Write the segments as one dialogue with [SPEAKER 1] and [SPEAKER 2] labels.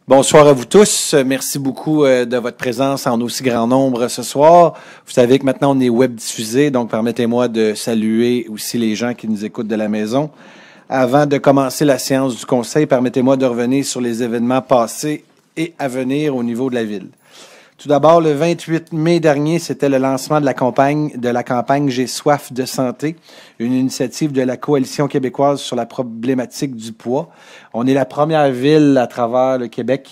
[SPEAKER 1] Bonsoir à vous tous. Merci beaucoup de votre présence en aussi grand nombre ce soir. Vous savez que maintenant on est web diffusé, donc permettez-moi de saluer aussi les gens qui nous écoutent de la maison. Avant de commencer la séance du Conseil, permettez-moi de revenir sur les événements passés et à venir au niveau de la ville. Tout d'abord, le 28 mai dernier, c'était le lancement de la campagne J'ai soif de santé, une initiative de la Coalition québécoise sur la problématique du poids. On est la première ville à travers le Québec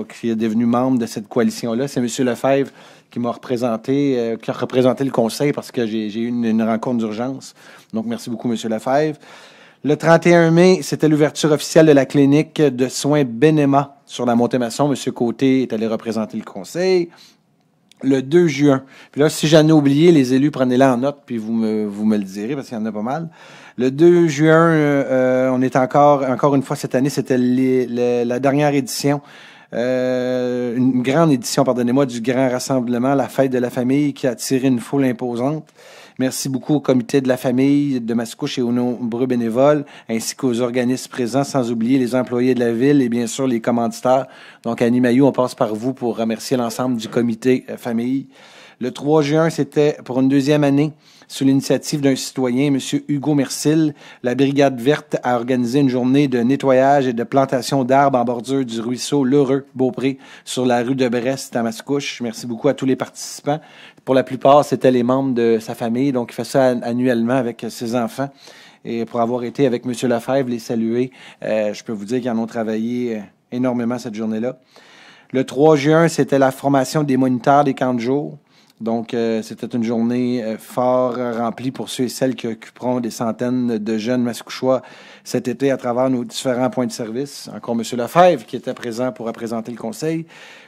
[SPEAKER 1] qui est devenue membre de cette coalition-là. C'est M. Lefebvre qui m'a représenté, qui a représenté le conseil parce que j'ai eu une rencontre d'urgence. Donc, merci beaucoup, M. Lefebvre. Le 31 mai, c'était l'ouverture officielle de la clinique de soins Benema sur la Montée-Masson. M. Côté est allé représenter le conseil. Le 2 juin. Puis là, si j'en ai oublié, les élus, prenez-les en note, puis vous me le direz, parce qu'il y en a pas mal. Le 2 juin, on est encore une fois cette année, c'était la dernière édition, une grande édition, pardonnez-moi, du grand rassemblement, la fête de la famille, qui a attiré une foule imposante. Merci beaucoup au comité de la famille de Mascouche et aux nombreux bénévoles, ainsi qu'aux organismes présents, sans oublier les employés de la ville et bien sûr les commanditaires. Donc, Annie Mailloux, on passe par vous pour remercier l'ensemble du comité famille. Le 3 juin, c'était pour une deuxième année, sous l'initiative d'un citoyen, M. Hugo Mercil, la Brigade verte a organisé une journée de nettoyage et de plantation d'arbres en bordure du ruisseau Lheureux-Beaupré sur la rue de Brest à Mascouche. Merci beaucoup à tous les participants. Pour la plupart, c'était les membres de sa famille, donc il fait ça annuellement avec ses enfants. Et pour avoir été avec M. Lefebvre, les saluer, je peux vous dire qu'ils en ont travaillé énormément cette journée-là. Le 3 juin, c'était la formation des moniteurs des camps de jour. Donc, c'était une journée fort remplie pour ceux et celles qui occuperont des centaines de jeunes mascouchois cet été à travers nos différents points de service. Encore M. Lefebvre qui était présent pour représenter le conseil.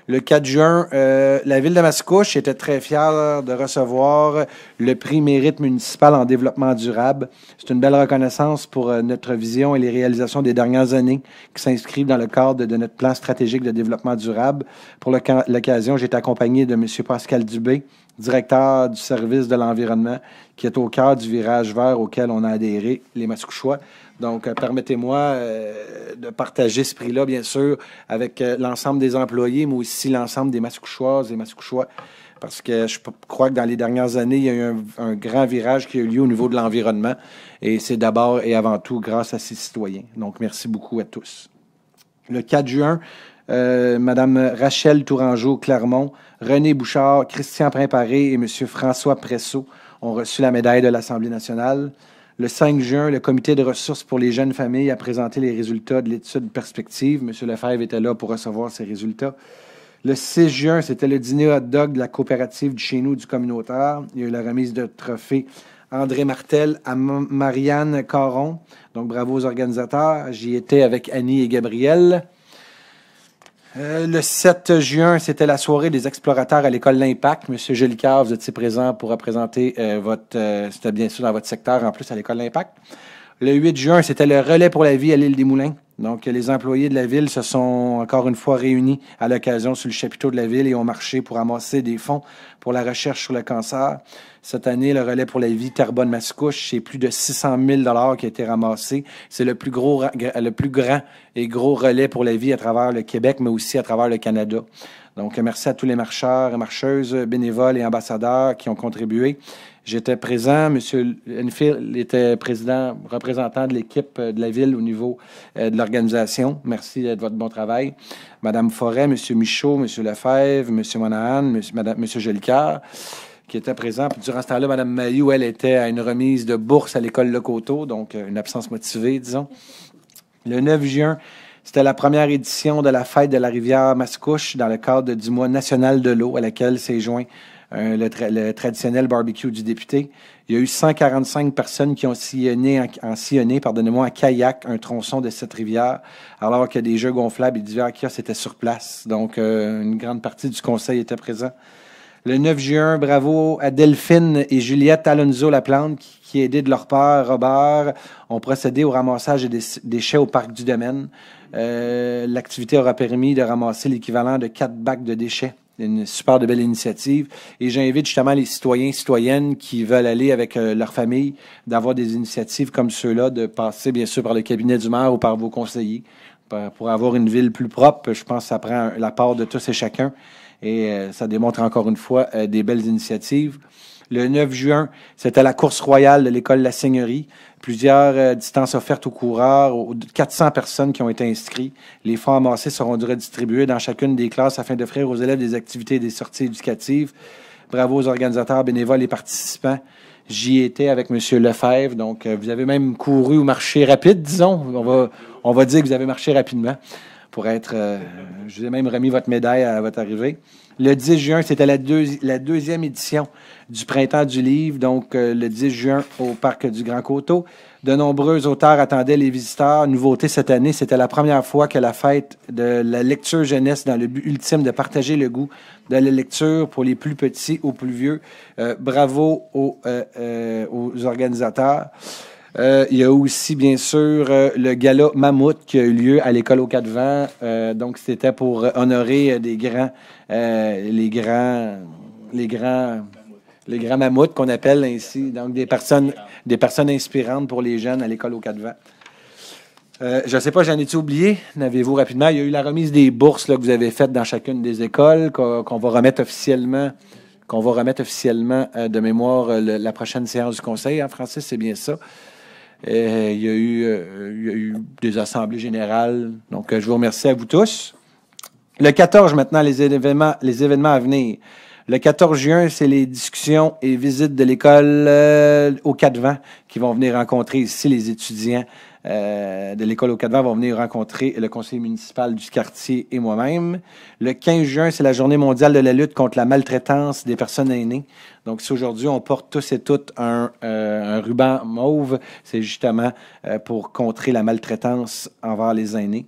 [SPEAKER 1] Le 4 juin, la ville de Mascouche était très fière de recevoir le prix Mérite municipal en développement durable. C'est une belle reconnaissance pour notre vision et les réalisations des dernières années qui s'inscrivent dans le cadre de notre plan stratégique de développement durable. Pour l'occasion, j'ai été accompagné de M. Pascal Dubé, directeur du service de l'environnement, qui est au cœur du virage vert auquel on a adhéré, les Mascouchois. Donc, permettez-moi de partager ce prix-là, bien sûr, avec l'ensemble des employés, mais aussi l'ensemble des Mascouchoises et Mascouchois, parce que je crois que dans les dernières années, il y a eu un grand virage qui a eu lieu au niveau de l'environnement, et c'est d'abord et avant tout grâce à ces citoyens. Donc, merci beaucoup à tous. Le 4 juin, Madame Rachel Tourangeau-Clermont, René Bouchard, Christian Primparé et M. François Pressot ont reçu la médaille de l'Assemblée nationale. Le 5 juin, le comité de ressources pour les jeunes familles a présenté les résultats de l'étude Perspective. M. Lefebvre était là pour recevoir ces résultats. Le 6 juin, c'était le dîner hot dog de la coopérative du Chez nous du communautaire. Il y a eu la remise de trophée André Martel à Marianne Caron. Donc, bravo aux organisateurs. J'y étais avec Annie et Gabriel. Le 7 juin, c'était la soirée des explorateurs à l'école L'Impact. Monsieur Gélicard, vous étiez présent pour représenter c'était bien sûr dans votre secteur, en plus à l'école L'Impact. Le 8 juin, c'était le relais pour la vie à l'île des Moulins. Donc, les employés de la ville se sont encore une fois réunis à l'occasion sur le chapiteau de la ville et ont marché pour amasser des fonds pour la recherche sur le cancer. Cette année, le relais pour la vie Terrebonne-Mascouche, c'est plus de 600 000 $ qui a été ramassé. C'est le plus grand et gros relais pour la vie à travers le Québec, mais aussi à travers le Canada. Donc, merci à tous les marcheurs et marcheuses, bénévoles et ambassadeurs qui ont contribué. J'étais présent. M. Enfield était représentant de l'équipe de la ville au niveau de l'organisation. Merci de votre bon travail. Mme Forêt, M. Michaud, M. Lefebvre, M. Monahan, M. Gélicard, qui était présent. Puis durant ce temps-là, Mme Mailloux, elle était à une remise de bourse à l'école Le Coteau, donc une absence motivée, disons. Le 9 juin, c'était la première édition de la fête de la rivière Mascouche dans le cadre du mois national de l'eau à laquelle s'est joint le traditionnel barbecue du député. Il y a eu 145 personnes qui ont sillonné en kayak un tronçon de cette rivière, alors que des jeux gonflables et divers kiosques étaient sur place. Donc, une grande partie du conseil était présent. Le 9 juin, bravo à Delphine et Juliette Alonzo-Laplante qui, aidées de leur père Robert, ont procédé au ramassage des déchets au parc du domaine. L'activité aura permis de ramasser l'équivalent de 4 bacs de déchets. Une super de belle initiative. Et j'invite justement les citoyens et citoyennes qui veulent aller avec leur famille, d'avoir des initiatives comme ceux-là, de passer bien sûr par le cabinet du maire ou par vos conseillers pour avoir une ville plus propre. Je pense que ça prend la part de tous et chacun. Et ça démontre encore une fois des belles initiatives. Le 9 juin, c'était la course royale de l'école La Seigneurie. Plusieurs distances offertes aux coureurs, 400 personnes qui ont été inscrites. Les fonds amassés seront redistribués dans chacune des classes afin d'offrir aux élèves des activités et des sorties éducatives. Bravo aux organisateurs, bénévoles et participants. J'y étais avec M. Lefebvre. Donc, vous avez même couru ou marché rapide, disons. On va dire que vous avez marché rapidement pour être... je vous ai même remis votre médaille à votre arrivée. Le 10 juin, c'était la deuxième édition du Printemps du Livre, donc le 10 juin au Parc du Grand Coteau. De nombreux auteurs attendaient les visiteurs. Nouveauté cette année, c'était la première fois que la fête de la lecture jeunesse dans le but ultime de partager le goût de la lecture pour les plus petits aux plus vieux. Bravo aux organisateurs. Il y a aussi, bien sûr, le gala Mammouth qui a eu lieu à l'École aux Quatre-Vents. Donc, c'était pour honorer les grands mammouths qu'on appelle ainsi. Donc, des personnes inspirantes pour les jeunes à l'École aux Quatre-Vents. Je ne sais pas, j'en ai-tu oublié? N'avez-vous rapidement? Il y a eu la remise des bourses là, que vous avez faites dans chacune des écoles, qu'on va remettre officiellement. De mémoire la prochaine séance du Conseil. Hein, Francis, c'est bien ça. Il y a eu des assemblées générales. Donc, je vous remercie à vous tous. Le 14, maintenant, les événements à venir. Le 14 juin, c'est les discussions et visites de l'école aux Quatre-Vents qui vont venir rencontrer ici les étudiants de l'école aux Quatre-Vents vont venir rencontrer le conseil municipal du quartier et moi-même. Le 15 juin, c'est la journée mondiale de la lutte contre la maltraitance des personnes aînées. Donc, si aujourd'hui, on porte tous et toutes un ruban mauve, c'est justement pour contrer la maltraitance envers les aînés.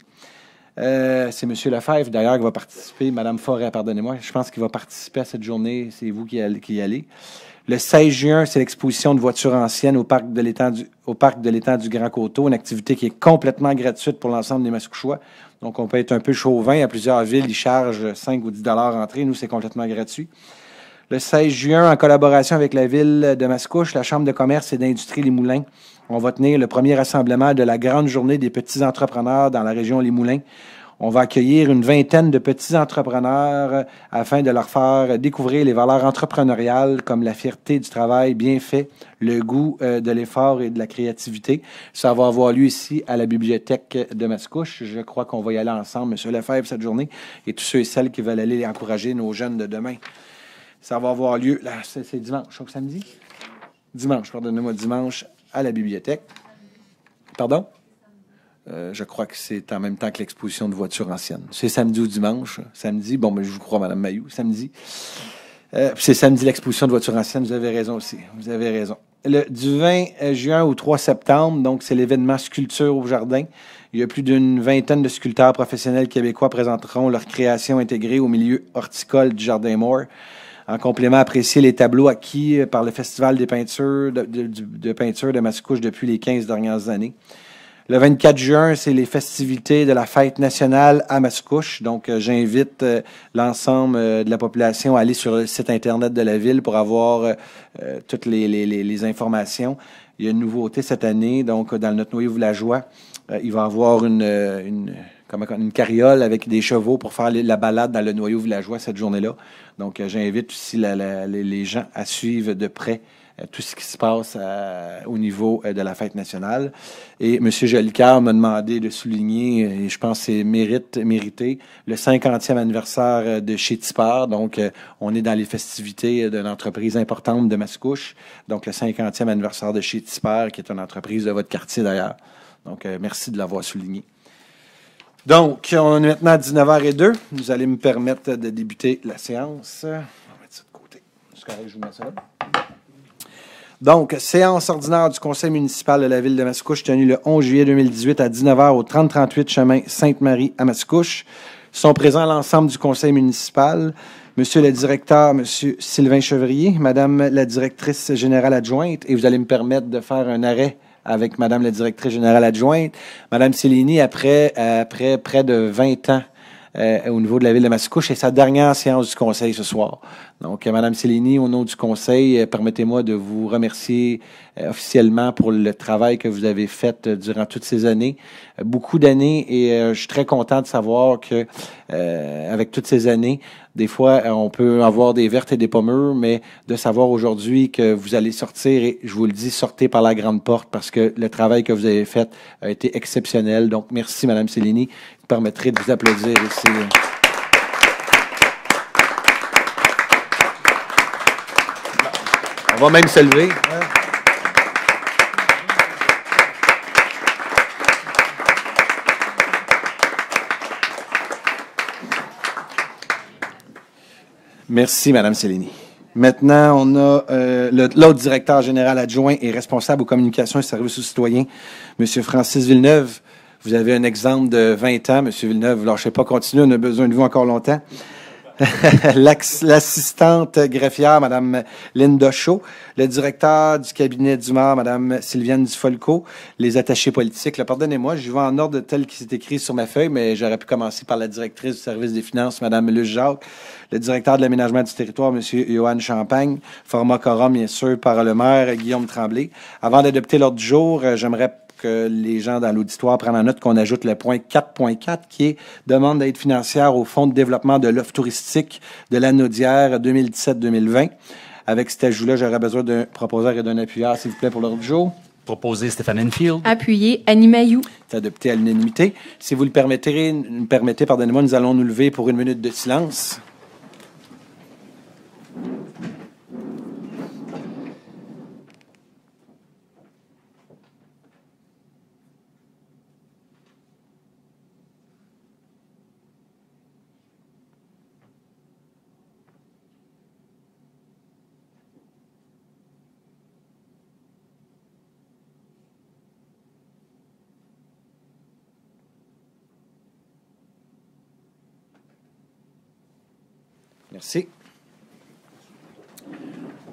[SPEAKER 1] C'est M. Lefebvre, d'ailleurs, qui va participer. Mme Forêt, pardonnez-moi. Je pense qu'il va participer à cette journée. C'est vous qui y allez. Le 16 juin, c'est l'exposition de voitures anciennes au parc de l'étang du Grand Coteau, une activité qui est complètement gratuite pour l'ensemble des Mascouchois. Donc, on peut être un peu chauvin. À plusieurs villes, ils chargent 5 ou 10 $ entrée. Nous, c'est complètement gratuit. Le 16 juin, en collaboration avec la ville de Mascouche, la Chambre de commerce et d'industrie Les Moulins, on va tenir le premier rassemblement de la grande journée des petits entrepreneurs dans la région Les Moulins. On va accueillir une vingtaine de petits entrepreneurs afin de leur faire découvrir les valeurs entrepreneuriales comme la fierté du travail bien fait, le goût de l'effort et de la créativité. Ça va avoir lieu ici à la bibliothèque de Mascouche. Je crois qu'on va y aller ensemble, M. Lefebvre, cette journée, et tous ceux et celles qui veulent aller encourager nos jeunes de demain. Ça va avoir lieu, là, c'est dimanche, je crois que samedi? Dimanche, pardonnez-moi, dimanche à la bibliothèque. Pardon? Je crois que c'est en même temps que l'exposition de voitures anciennes. C'est samedi ou dimanche. Samedi, bon, mais je vous crois, Mme Mailloux, samedi. C'est samedi l'exposition de voitures anciennes, vous avez raison aussi. Vous avez raison. Du 20 juin au 3 septembre, donc c'est l'événement Sculpture au Jardin. Il y a plus d'une vingtaine de sculpteurs professionnels québécois présenteront leur création intégrée au milieu horticole du Jardin Moore. En complément, apprécier les tableaux acquis par le Festival des peintures de peinture de Mascouche depuis les 15 dernières années. Le 24 juin, c'est les festivités de la fête nationale à Mascouche. Donc, j'invite l'ensemble de la population à aller sur le site Internet de la ville pour avoir toutes les informations. Il y a une nouveauté cette année. Donc, dans notre noyau villageois, il va y avoir une carriole avec des chevaux pour faire la balade dans le noyau villageois cette journée-là. Donc, j'invite aussi les gens à suivre de près tout ce qui se passe au niveau de la fête nationale. Et M. Jolicoeur m'a demandé de souligner, et je pense que c'est mérité, le 50e anniversaire de chez Tipper. Donc, on est dans les festivités d'une entreprise importante de Mascouche. Donc, le 50e anniversaire de chez Tipper, qui est une entreprise de votre quartier d'ailleurs. Donc, merci de l'avoir souligné. Donc, on est maintenant à 19h02. Vous allez me permettre de débuter la séance. On va mettre ça de côté. C'est correct, je vous mets ça là. Donc, séance ordinaire du conseil municipal de la ville de Mascouche tenue le 11 juillet 2018 à 19h au 3038 chemin Sainte-Marie à Mascouche. Sont présents l'ensemble du conseil municipal. Monsieur le directeur, Monsieur Sylvain Chevrier, Madame la directrice générale adjointe, et vous allez me permettre de faire un arrêt avec Madame la directrice générale adjointe. Madame Cellini, après près de 20 ans au niveau de la ville de Mascouche. C'est sa dernière séance du conseil ce soir. Donc, Mme Cellini, au nom du conseil, permettez-moi de vous remercier officiellement pour le travail que vous avez fait durant toutes ces années. Beaucoup d'années, et je suis très content de savoir que avec toutes ces années, des fois, on peut avoir des vertes et des pommures, mais de savoir aujourd'hui que vous allez sortir, et je vous le dis, sortez par la grande porte parce que le travail que vous avez fait a été exceptionnel. Donc, merci, Mme Cellini. Vous permettrez de vous applaudir ici. On va même se lever. Merci, Mme Cellini. Maintenant, on a l'autre directeur général adjoint et responsable aux communications et services aux citoyens, M. Francis Villeneuve. Vous avez un exemple de 20 ans, M. Villeneuve. Lâchez pas, continuez, on a besoin de vous encore longtemps. L'assistante greffière, Mme Linda Shaw, le directeur du cabinet du maire, Mme Sylviane Dufolco, les attachés politiques. Pardonnez-moi, je vais en ordre tel qu'il s'est écrit sur ma feuille, mais j'aurais pu commencer par la directrice du service des finances, Mme Luce Jacques, le directeur de l'aménagement du territoire, M. Johan Champagne, format quorum, bien sûr, par le maire Guillaume Tremblay. Avant d'adopter l'ordre du jour, j'aimerais que les gens dans l'auditoire prennent en note qu'on ajoute le point 4.4 qui est demande d'aide financière au Fonds de développement de l'offre touristique de l'Anaudière 2017-2020. Avec cet ajout-là, j'aurais besoin d'un proposeur et d'un appuyeur, s'il vous plaît, pour l'ordre du jour.
[SPEAKER 2] Proposé Stéphane Enfield.
[SPEAKER 3] Appuyé Annie Mailloux.
[SPEAKER 1] C'est adopté à l'unanimité. Si vous le permettez, pardonnez-moi, nous allons nous lever pour une minute de silence. Merci.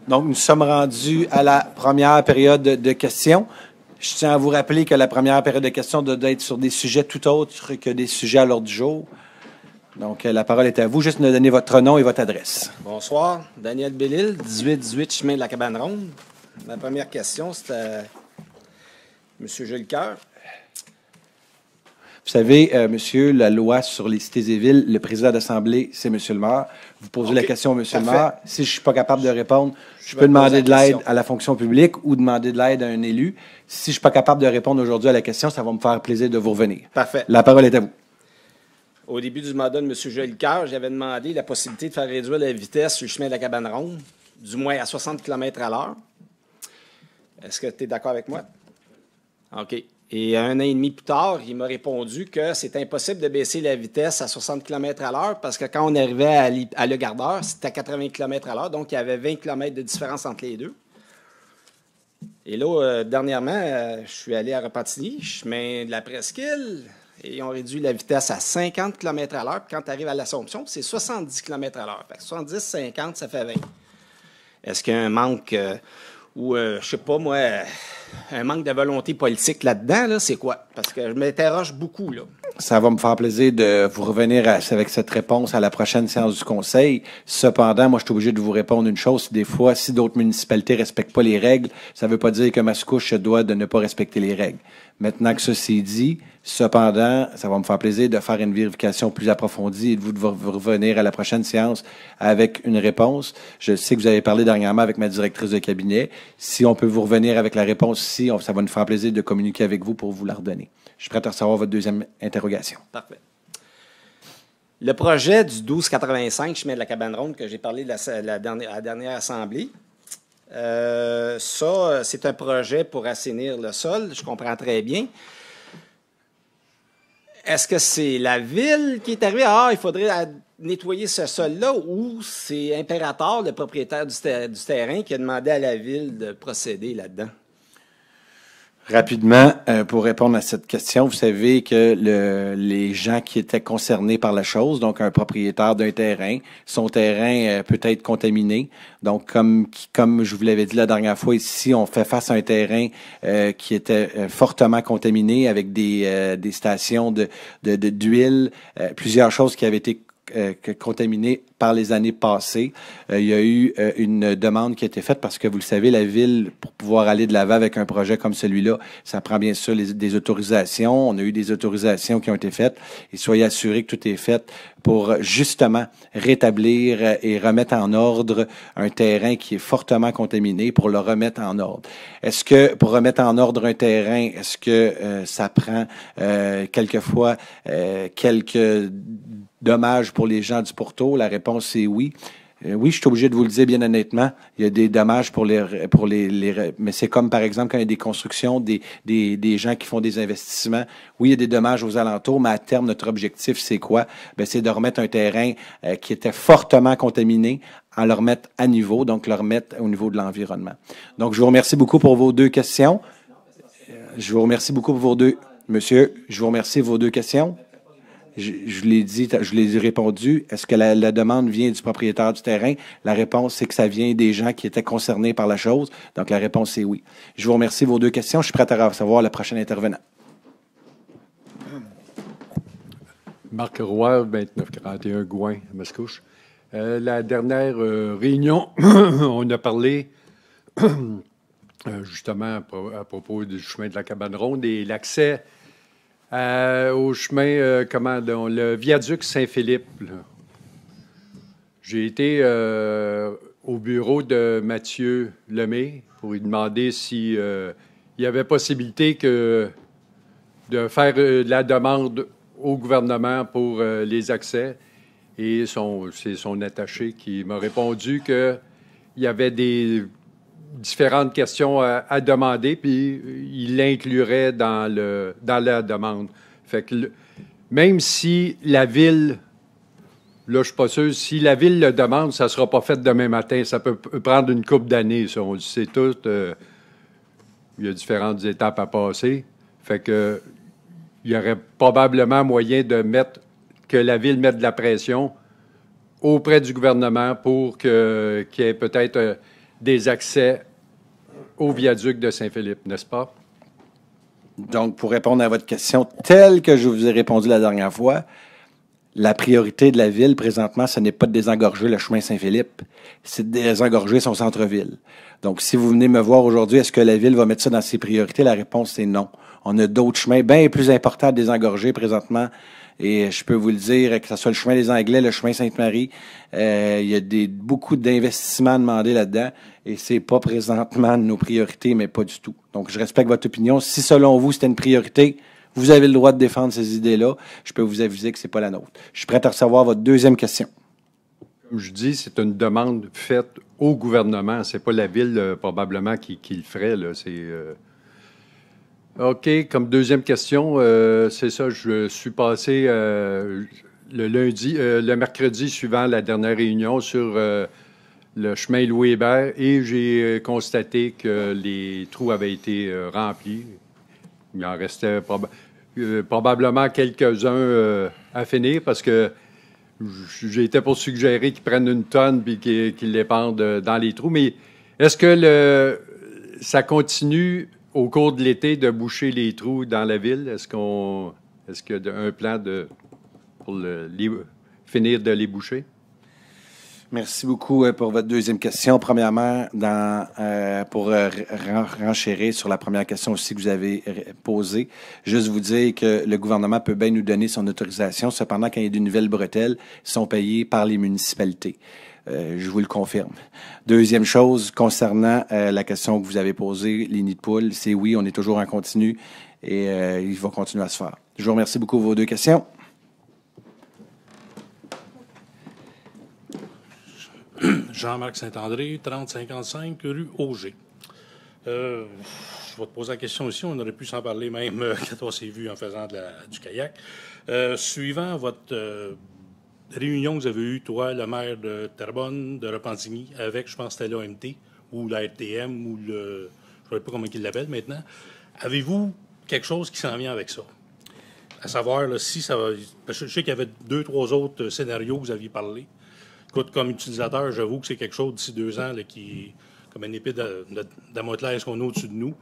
[SPEAKER 1] Donc, nous sommes rendus à la première période de questions. Je tiens à vous rappeler que la première période de questions doit être sur des sujets tout autres que des sujets à l'ordre du jour. Donc, la parole est à vous. Juste nous donner votre nom et votre adresse.
[SPEAKER 4] Bonsoir. Daniel Bellil, 1818 chemin de la Cabane Ronde. Ma première question, c'est à M. Jules Coeur.
[SPEAKER 1] Vous savez, monsieur, la loi sur les cités et villes, le président d'Assemblée, c'est monsieur le maire. Vous posez la question à monsieur le maire. Si je ne suis pas capable de répondre, je peux demander de l'aide à la fonction publique ou demander de l'aide à un élu. Si je ne suis pas capable de répondre aujourd'hui à la question, ça va me faire plaisir de vous revenir.
[SPEAKER 4] Parfait.
[SPEAKER 1] La parole est à vous.
[SPEAKER 4] Au début du mandat de M. Jules Coeur, j'avais demandé la possibilité de faire réduire la vitesse sur le chemin de la Cabane Ronde, du moins à 60 km/h. Est-ce que tu es d'accord avec moi? OK. Et un an et demi plus tard, il m'a répondu que c'est impossible de baisser la vitesse à 60 km/h parce que quand on arrivait à Le Gardeur, c'était à 80 km/h, donc il y avait 20 km de différence entre les deux. Et là, dernièrement, je suis allé à Repentigny, chemin de la Presqu'île, et ils ont réduit la vitesse à 50 km/h. Puis quand tu arrives à l'Assomption, c'est 70 km/h. Fait que 70, 50, ça fait 20. Est-ce qu'il y a un manque ou, je sais pas, moi, un manque de volonté politique là-dedans, là, c'est quoi? Parce que je m'interroge beaucoup, là.
[SPEAKER 1] Ça va me faire plaisir de vous revenir avec cette réponse à la prochaine séance du Conseil. Cependant, moi, je suis obligé de vous répondre une chose. Des fois, si d'autres municipalités ne respectent pas les règles, ça ne veut pas dire que Mascouche se doit de ne pas respecter les règles. Maintenant que ça c'est dit, cependant, ça va me faire plaisir de faire une vérification plus approfondie et de vous revenir à la prochaine séance avec une réponse. Je sais que vous avez parlé dernièrement avec ma directrice de cabinet. Si on peut vous revenir avec la réponse ici, ça va nous faire plaisir de communiquer avec vous pour vous la redonner. Je suis prêt à recevoir votre deuxième interrogation.
[SPEAKER 4] Parfait. Le projet du 1285, chemin de la Cabane Ronde, que j'ai parlé à la dernière assemblée, ça, c'est un projet pour assainir le sol, je comprends très bien. Est-ce que c'est la ville qui est arrivée, il faudrait nettoyer ce sol-là, ou c'est Impérator, le propriétaire du terrain, qui a demandé à la ville de procéder là-dedans?
[SPEAKER 1] Rapidement, pour répondre à cette question, vous savez que les gens qui étaient concernés par la chose, donc un propriétaire d'un terrain, son terrain peut être contaminé. Donc, comme je vous l'avais dit la dernière fois, ici, on fait face à un terrain qui était fortement contaminé avec des stations d'huile, plusieurs choses qui avaient été contaminées par les années passées. Il y a eu une demande qui a été faite parce que, vous le savez, la Ville, pour pouvoir aller de l'avant avec un projet comme celui-là, ça prend bien sûr des autorisations. On a eu des autorisations qui ont été faites et soyez assurés que tout est fait pour justement rétablir et remettre en ordre un terrain qui est fortement contaminé pour le remettre en ordre. Est-ce que pour remettre en ordre un terrain, est-ce que ça prend quelquefois quelques dommages pour les gens du Pourtour? La réponse est oui. Oui, je suis obligé de vous le dire bien honnêtement. Il y a des dommages mais c'est comme par exemple quand il y a des constructions, des gens qui font des investissements. Oui, il y a des dommages aux alentours, mais à terme, notre objectif, c'est quoi? Ben, c'est de remettre un terrain qui était fortement contaminé, à le remettre à niveau, donc le remettre au niveau de l'environnement. Donc, je vous remercie beaucoup pour vos deux questions. Je vous remercie beaucoup pour Monsieur, je vous remercie pour vos deux questions. Je l'ai dit, je l'ai répondu. Est-ce que la demande vient du propriétaire du terrain? La réponse, c'est que ça vient des gens qui étaient concernés par la chose. Donc, la réponse, c'est oui. Je vous remercie vos deux questions. Je suis prêt à recevoir le prochain intervenant.
[SPEAKER 2] Marc Roy, 2941 Gouin, Mascouche. La dernière réunion, on a parlé justement à propos du chemin de la Cabane Ronde et l'accès au chemin, le viaduc Saint-Philippe. J'ai été au bureau de Mathieu Lemay pour lui demander s'il y avait possibilité de faire la demande au gouvernement pour les accès. Et c'est son attaché qui m'a répondu qu'il y avait des différentes questions à demander, puis il l'inclurait dans la demande. Fait que même si la Ville, là, je suis pas sûr, si la Ville le demande, ça sera pas fait demain matin. Ça peut prendre une couple d'années, ça, on le sait tout. Il y a différentes étapes à passer. Fait que il y aurait probablement moyen que la Ville mette de la pression auprès du gouvernement pour qu'il y ait peut-être des accès au viaduc de Saint-Philippe, n'est-ce pas?
[SPEAKER 1] Donc, pour répondre à votre question, telle que je vous ai répondu la dernière fois, la priorité de la Ville, présentement, ce n'est pas de désengorger le chemin Saint-Philippe, c'est de désengorger son centre-ville. Donc, si vous venez me voir aujourd'hui, est-ce que la Ville va mettre ça dans ses priorités? La réponse, c'est non. On a d'autres chemins bien plus importants à désengorger présentement. Et je peux vous le dire, que ce soit le chemin des Anglais, le chemin Sainte-Marie, il y a beaucoup d'investissements demandés là-dedans. Et c'est pas présentement de nos priorités, mais pas du tout. Donc, je respecte votre opinion. Si, selon vous, c'était une priorité, vous avez le droit de défendre ces idées-là. Je peux vous aviser que c'est pas la nôtre. Je suis prêt à recevoir votre deuxième question.
[SPEAKER 2] Comme je dis, c'est une demande faite au gouvernement. C'est pas la Ville, probablement, qui le ferait, là. C'est... OK. Comme deuxième question, c'est ça, je suis passé le mercredi suivant la dernière réunion sur le chemin Louis-Hébert et j'ai constaté que les trous avaient été remplis. Il en restait probablement quelques-uns à finir parce que j'ai été pour suggérer qu'ils prennent une tonne puis qu'ils l'épandent dans les trous. Mais est-ce que ça continue au cours de l'été de boucher les trous dans la ville? Est-ce qu'il y a un plan pour finir de les boucher?
[SPEAKER 1] Merci beaucoup pour votre deuxième question. Premièrement, pour renchérir sur la première question aussi que vous avez posée, juste vous dire que le gouvernement peut bien nous donner son autorisation. Cependant, quand il y a de nouvelles bretelles, ils sont payés par les municipalités. Je vous le confirme. Deuxième chose, concernant la question que vous avez posée, les nids de poules, c'est oui, on est toujours en continu et il va continuer à se faire. Je vous remercie beaucoup pour vos deux questions.
[SPEAKER 3] Jean-Marc Saint-André, 3055 rue Auger. Je vais te poser la question aussi, on aurait pu s'en parler même quand on s'est vu en faisant du kayak. Suivant votre réunion que vous avez eue, toi, le maire de Terrebonne, de Repentigny, avec, je pense, c'était l'OMT, ou la RTM, ou je ne sais pas comment ils l'appellent maintenant, Avez-vous quelque chose qui s'en vient avec ça? À savoir, là, si ça va... Parce que je sais qu'il y avait 2-3 autres scénarios que vous aviez parlé. Écoute, comme utilisateur, j'avoue que c'est quelque chose d'ici 2 ans là, qui, comme une épée de Damoclès qu'on a au-dessus de nous.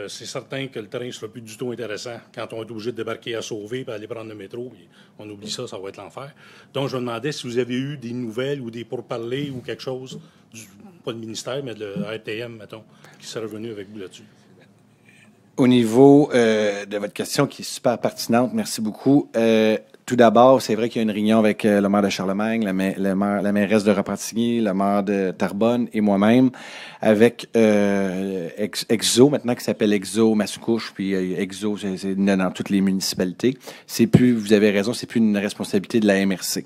[SPEAKER 3] C'est certain que le terrain ne sera plus du tout intéressant quand on est obligé de débarquer à Sauvé et aller prendre le métro. On oublie ça, ça va être l'enfer. Donc, je me demandais si vous avez eu des nouvelles ou des pourparlers ou quelque chose, pas du ministère, mais de l'ARTM, mettons, qui serait revenu avec vous là-dessus.
[SPEAKER 1] Au niveau de votre question qui est super pertinente, merci beaucoup. Tout d'abord, c'est vrai qu'il y a une réunion avec le maire de Charlemagne, la mairesse de Repentigny, le maire de Terrebonne et moi-même, avec Exo, maintenant qui s'appelle Exo Mascouche, puis Exo, c'est dans toutes les municipalités. C'est plus, vous avez raison, c'est plus une responsabilité de la MRC.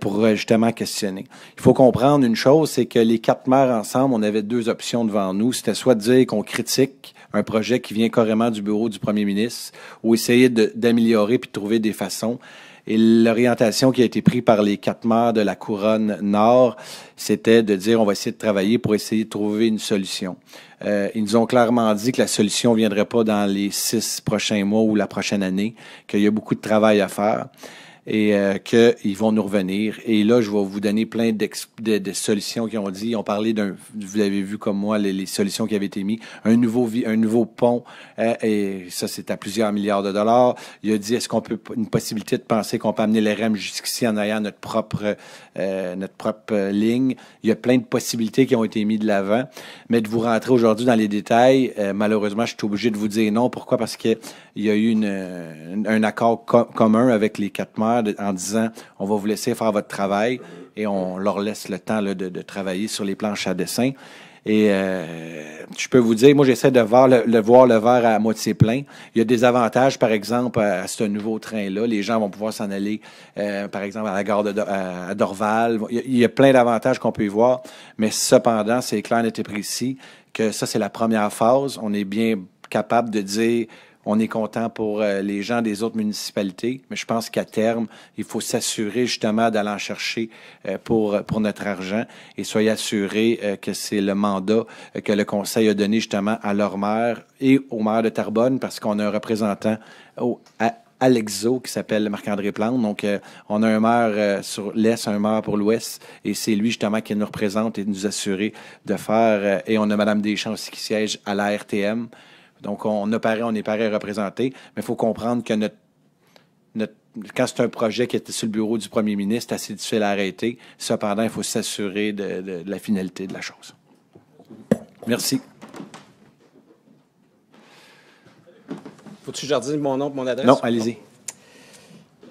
[SPEAKER 1] Pour justement questionner. Il faut comprendre une chose, c'est que les 4 maires ensemble, on avait 2 options devant nous. C'était soit de dire qu'on critique un projet qui vient carrément du bureau du premier ministre ou essayer d'améliorer puis de trouver des façons. Et l'orientation qui a été prise par les 4 maires de la couronne nord, c'était de dire on va essayer de travailler pour essayer de trouver une solution. Ils nous ont clairement dit que la solution ne viendrait pas dans les 6 prochains mois ou la prochaine année, qu'il y a beaucoup de travail à faire. Et qu'ils vont nous revenir. Et là, je vais vous donner plein de solutions qu'ils ont dit. Ils ont parlé vous avez vu comme moi, les solutions qui avaient été mises. Un nouveau pont, et ça, c'est à plusieurs milliards de dollars. Il a dit, est-ce qu'on peut, une possibilité de penser qu'on peut amener les REM jusqu'ici en ayant notre propre ligne. Il y a plein de possibilités qui ont été mises de l'avant. Mais de vous rentrer aujourd'hui dans les détails, malheureusement, je suis obligé de vous dire non. Pourquoi? Parce que il y a eu un accord commun avec les 4 maires en disant on va vous laisser faire votre travail et on leur laisse le temps là, de travailler sur les planches à dessin. Et je peux vous dire, moi j'essaie de voir le verre à moitié plein. Il y a des avantages, par exemple, à ce nouveau train-là. Les gens vont pouvoir s'en aller, par exemple, à la gare à Dorval. Il y a plein d'avantages qu'on peut y voir, mais cependant, c'est clair, net et précis que ça, c'est la première phase. On est bien capable de dire on est content pour les gens des autres municipalités, mais je pense qu'à terme, il faut s'assurer justement d'aller en chercher pour notre argent et soyez assurés que c'est le mandat que le Conseil a donné justement à leur maire et au maire de Terrebonne parce qu'on a un représentant à l'Exo qui s'appelle Marc-André Plante. Donc, on a un maire sur l'Est, un maire pour l'Ouest et c'est lui justement qui nous représente et nous assurer de faire. Et on a Mme Deschamps aussi qui siège à la RTM. Donc, on est pareil représenté, mais il faut comprendre que quand c'est un projet qui était sur le bureau du premier ministre, c'est assez difficile à arrêter. Cependant, il faut s'assurer de la finalité de la chose. Merci.
[SPEAKER 4] Faut-tu que je redise mon nom et mon adresse?
[SPEAKER 1] Non, allez-y.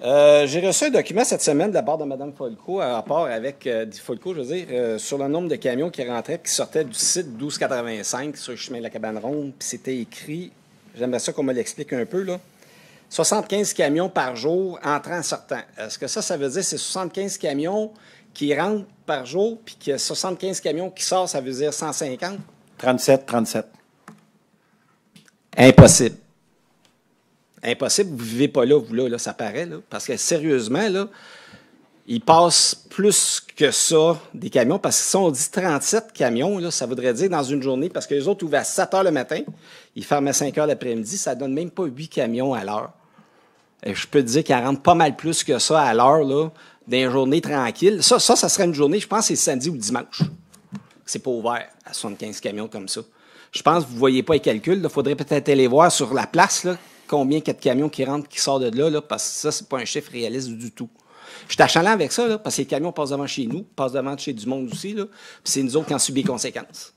[SPEAKER 4] J'ai reçu un document cette semaine de la part de Mme Folco, en rapport avec Folco, je veux dire, sur le nombre de camions qui rentraient, qui sortaient du site 1285 sur le chemin de la Cabane-Ronde. Puis c'était écrit, j'aimerais ça qu'on me l'explique un peu, là. 75 camions par jour entrant et sortant. Est-ce que ça veut dire que c'est 75 camions qui rentrent par jour, puis qu'il y a 75 camions qui sortent, ça veut dire 150?
[SPEAKER 1] 37.
[SPEAKER 4] Impossible. Impossible, vous ne vivez pas là, vous, là, ça paraît, là. Parce que, sérieusement, là, il passe plus que ça, des camions, parce que si on dit 37 camions, là, ça voudrait dire dans une journée, parce que les autres ouvrent à 7 heures le matin, ils ferment à 5 heures l'après-midi, ça donne même pas 8 camions à l'heure. Et je peux te dire qu'ils rentrent pas mal plus que ça à l'heure, là, dans une journée tranquille. Ça serait une journée, je pense, c'est samedi ou dimanche. C'est pas ouvert à 75 camions comme ça. Je pense que vous ne voyez pas les calculs, il faudrait peut-être aller voir sur la place, là, combien il y a de camions qui rentrent, qui sortent de là, parce que ça, c'est pas un chiffre réaliste du tout. Je suis achalant avec ça, là, parce que les camions passent devant chez nous, passent devant chez du monde aussi, là, puis c'est nous autres qui en subissons les conséquences.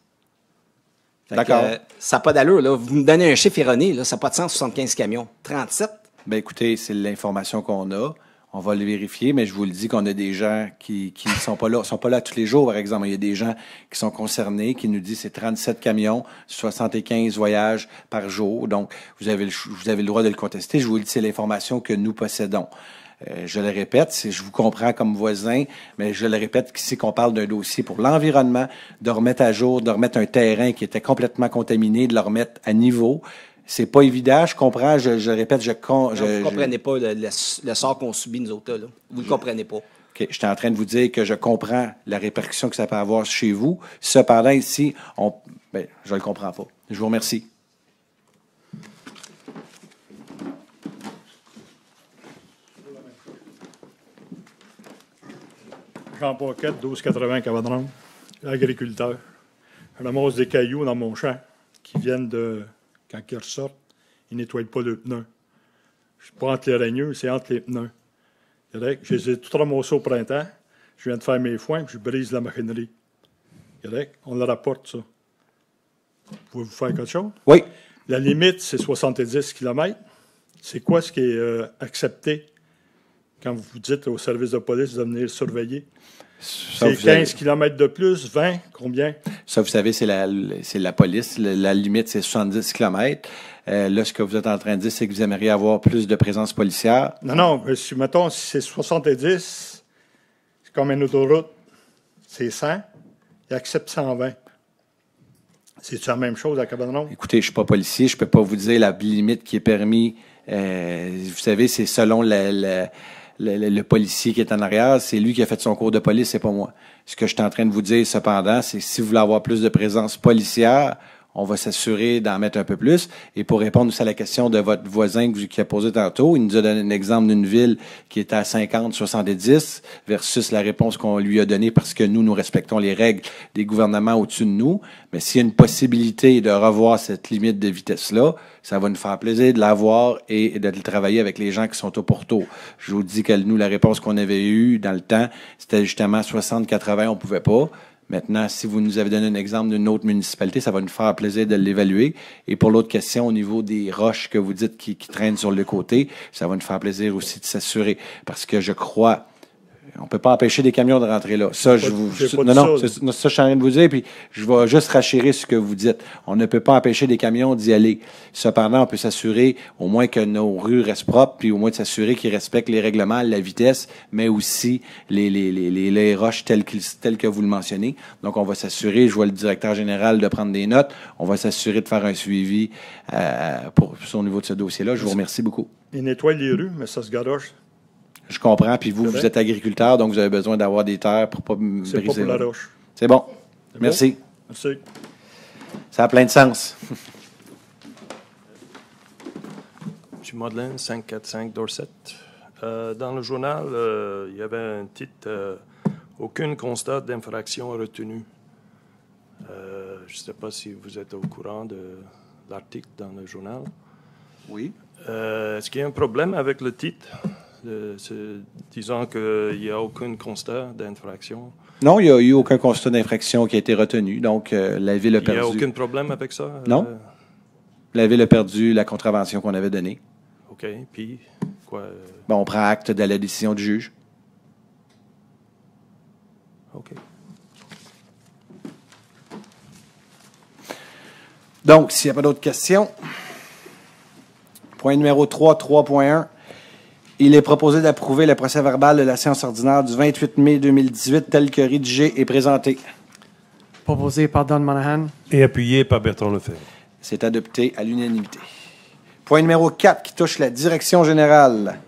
[SPEAKER 1] D'accord.
[SPEAKER 4] Ça n'a pas d'allure, là. Vous me donnez un chiffre erroné, là, ça n'a pas de sens, 75 camions. 37?
[SPEAKER 1] Bien, écoutez, c'est l'information qu'on a. On va le vérifier, mais je vous le dis qu'on a des gens qui sont pas là tous les jours, par exemple. Il y a des gens qui sont concernés, qui nous disent c'est 37 camions, 75 voyages par jour. Donc, vous avez le droit de le contester. Je vous le dis, c'est l'information que nous possédons. Je le répète, je vous comprends comme voisin, mais je le répète qu'ici qu'on parle d'un dossier pour l'environnement, de remettre à jour, de remettre un terrain qui était complètement contaminé, de le remettre à niveau. C'est pas évident, je comprends, je répète,
[SPEAKER 4] vous ne comprenez pas le sort qu'on subit, nous autres, là. Vous ne le comprenez pas.
[SPEAKER 1] OK, j'étais en train de vous dire que je comprends la répercussion que ça peut avoir chez vous. Cependant, ici, je ne le comprends pas. Je vous remercie.
[SPEAKER 5] Jean Paquette, 1280 Cabane-Ronde, agriculteur. Je ramasse des cailloux dans mon champ qui viennent de... Quand ils ressortent, ils ne nettoient pas le pneu. Je ne suis pas entre les ragneux, c'est entre les pneus. Je les ai tout ramassés au printemps. Je viens de faire mes foins, puis je brise la machinerie. On le rapporte, ça. Pouvez-vous faire quelque chose?
[SPEAKER 1] Oui.
[SPEAKER 5] La limite, c'est 70 km. C'est quoi ce qui est accepté quand vous dites au service de police de venir surveiller? C'est 15 km de plus, 20, combien?
[SPEAKER 1] Ça, vous savez, c'est la police. La limite, c'est 70 km. Là, ce que vous êtes en train de dire, c'est que vous aimeriez avoir plus de présence policière.
[SPEAKER 5] Non, mettons, si c'est 70, c'est comme une autoroute, c'est 100, il accepte 120. C'est-tu la même chose à Cabane-Ronde?
[SPEAKER 1] Écoutez, je ne suis pas policier, je ne peux pas vous dire la limite qui est permis. Vous savez, c'est selon le policier qui est en arrière, c'est lui qui a fait son cours de police, c'est pas moi. Ce que je suis en train de vous dire, cependant, c'est que si vous voulez avoir plus de présence policière, on va s'assurer d'en mettre un peu plus. Et pour répondre aussi à la question de votre voisin qui a posé tantôt, il nous a donné un exemple d'une ville qui était à 50, 70 versus la réponse qu'on lui a donnée parce que nous respectons les règles des gouvernements au-dessus de nous. Mais s'il y a une possibilité de revoir cette limite de vitesse-là, ça va nous faire plaisir de l'avoir et de travailler avec les gens qui sont au pourtour. Je vous dis que nous, la réponse qu'on avait eue dans le temps, c'était justement 60-80, on pouvait pas. Maintenant, si vous nous avez donné un exemple d'une autre municipalité, ça va nous faire plaisir de l'évaluer. Et pour l'autre question, au niveau des roches que vous dites qui traînent sur le côté, ça va nous faire plaisir aussi de s'assurer. Parce que je crois... On peut pas empêcher des camions de rentrer là. Ça, ça, je suis en train de vous dire, puis je vais juste rachérir ce que vous dites. On ne peut pas empêcher des camions d'y aller. Cependant, on peut s'assurer au moins que nos rues restent propres, puis au moins de s'assurer qu'ils respectent les règlements, la vitesse, mais aussi les roches telles que vous le mentionnez. Donc, on va s'assurer, je vois le directeur général de prendre des notes, on va s'assurer de faire un suivi au niveau de ce dossier-là. Je vous remercie beaucoup.
[SPEAKER 5] Ils nettoient les rues, mais ça se garoche.
[SPEAKER 1] Je comprends. Puis vous êtes agriculteur, donc vous avez besoin d'avoir des terres pour ne pas briser.
[SPEAKER 5] C'est pas pour la roche.
[SPEAKER 1] C'est bon. Merci.
[SPEAKER 5] Bon? Merci.
[SPEAKER 1] Ça a plein de sens.
[SPEAKER 6] M. Madeleine, 545 Dorset. Dans le journal, il y avait un titre « Aucun constat d'infraction retenu ». Je ne sais pas si vous êtes au courant de l'article dans le journal.
[SPEAKER 1] Oui.
[SPEAKER 6] Est-ce qu'il y a un problème avec le titre? Disant qu'il n'y a aucun constat d'infraction.
[SPEAKER 1] Non, il n'y a eu aucun constat d'infraction qui a été retenu. Donc, la Ville a perdu.
[SPEAKER 6] Il n'y a aucun problème avec ça?
[SPEAKER 1] Non. La Ville a perdu la contravention qu'on avait donnée.
[SPEAKER 6] OK. Puis, quoi?
[SPEAKER 1] Bon, on prend acte de la décision du juge.
[SPEAKER 6] OK.
[SPEAKER 1] Donc, s'il n'y a pas d'autres questions, point numéro 3, 3.1. Il est proposé d'approuver le procès-verbal de la séance ordinaire du 28 mai 2018 tel que rédigé et présenté.
[SPEAKER 7] Proposé par Don Monahan.
[SPEAKER 8] Et appuyé par Bertrand Lefebvre.
[SPEAKER 1] C'est adopté à l'unanimité. Point numéro 4 qui touche la direction générale.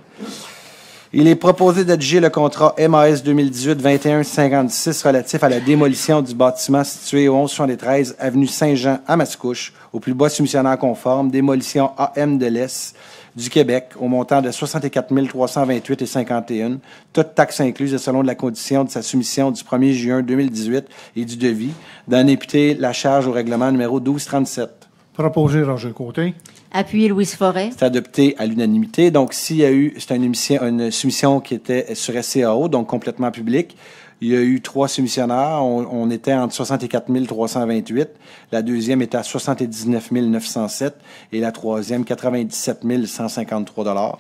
[SPEAKER 1] Il est proposé d'adjuger le contrat MAS 2018-2156 relatif à la démolition du bâtiment situé au 1173 avenue Saint-Jean à Mascouche, au plus bas soumissionnaire conforme, démolition AM de l'Est du Québec, au montant de 64 328,51, toute taxe incluse et selon la condition de sa soumission du 1er juin 2018 et du devis, d'en imputer la charge au règlement numéro 1237.
[SPEAKER 7] Proposé Roger Côté.
[SPEAKER 9] Appuyé Louise Forêt.
[SPEAKER 1] C'est adopté à l'unanimité. Donc, s'il y a eu, c'est une soumission qui était sur SCAO, donc complètement publique. Il y a eu 3 soumissionnaires. On était entre 64 328. La deuxième était à 79 907. Et la troisième, 97 153 $.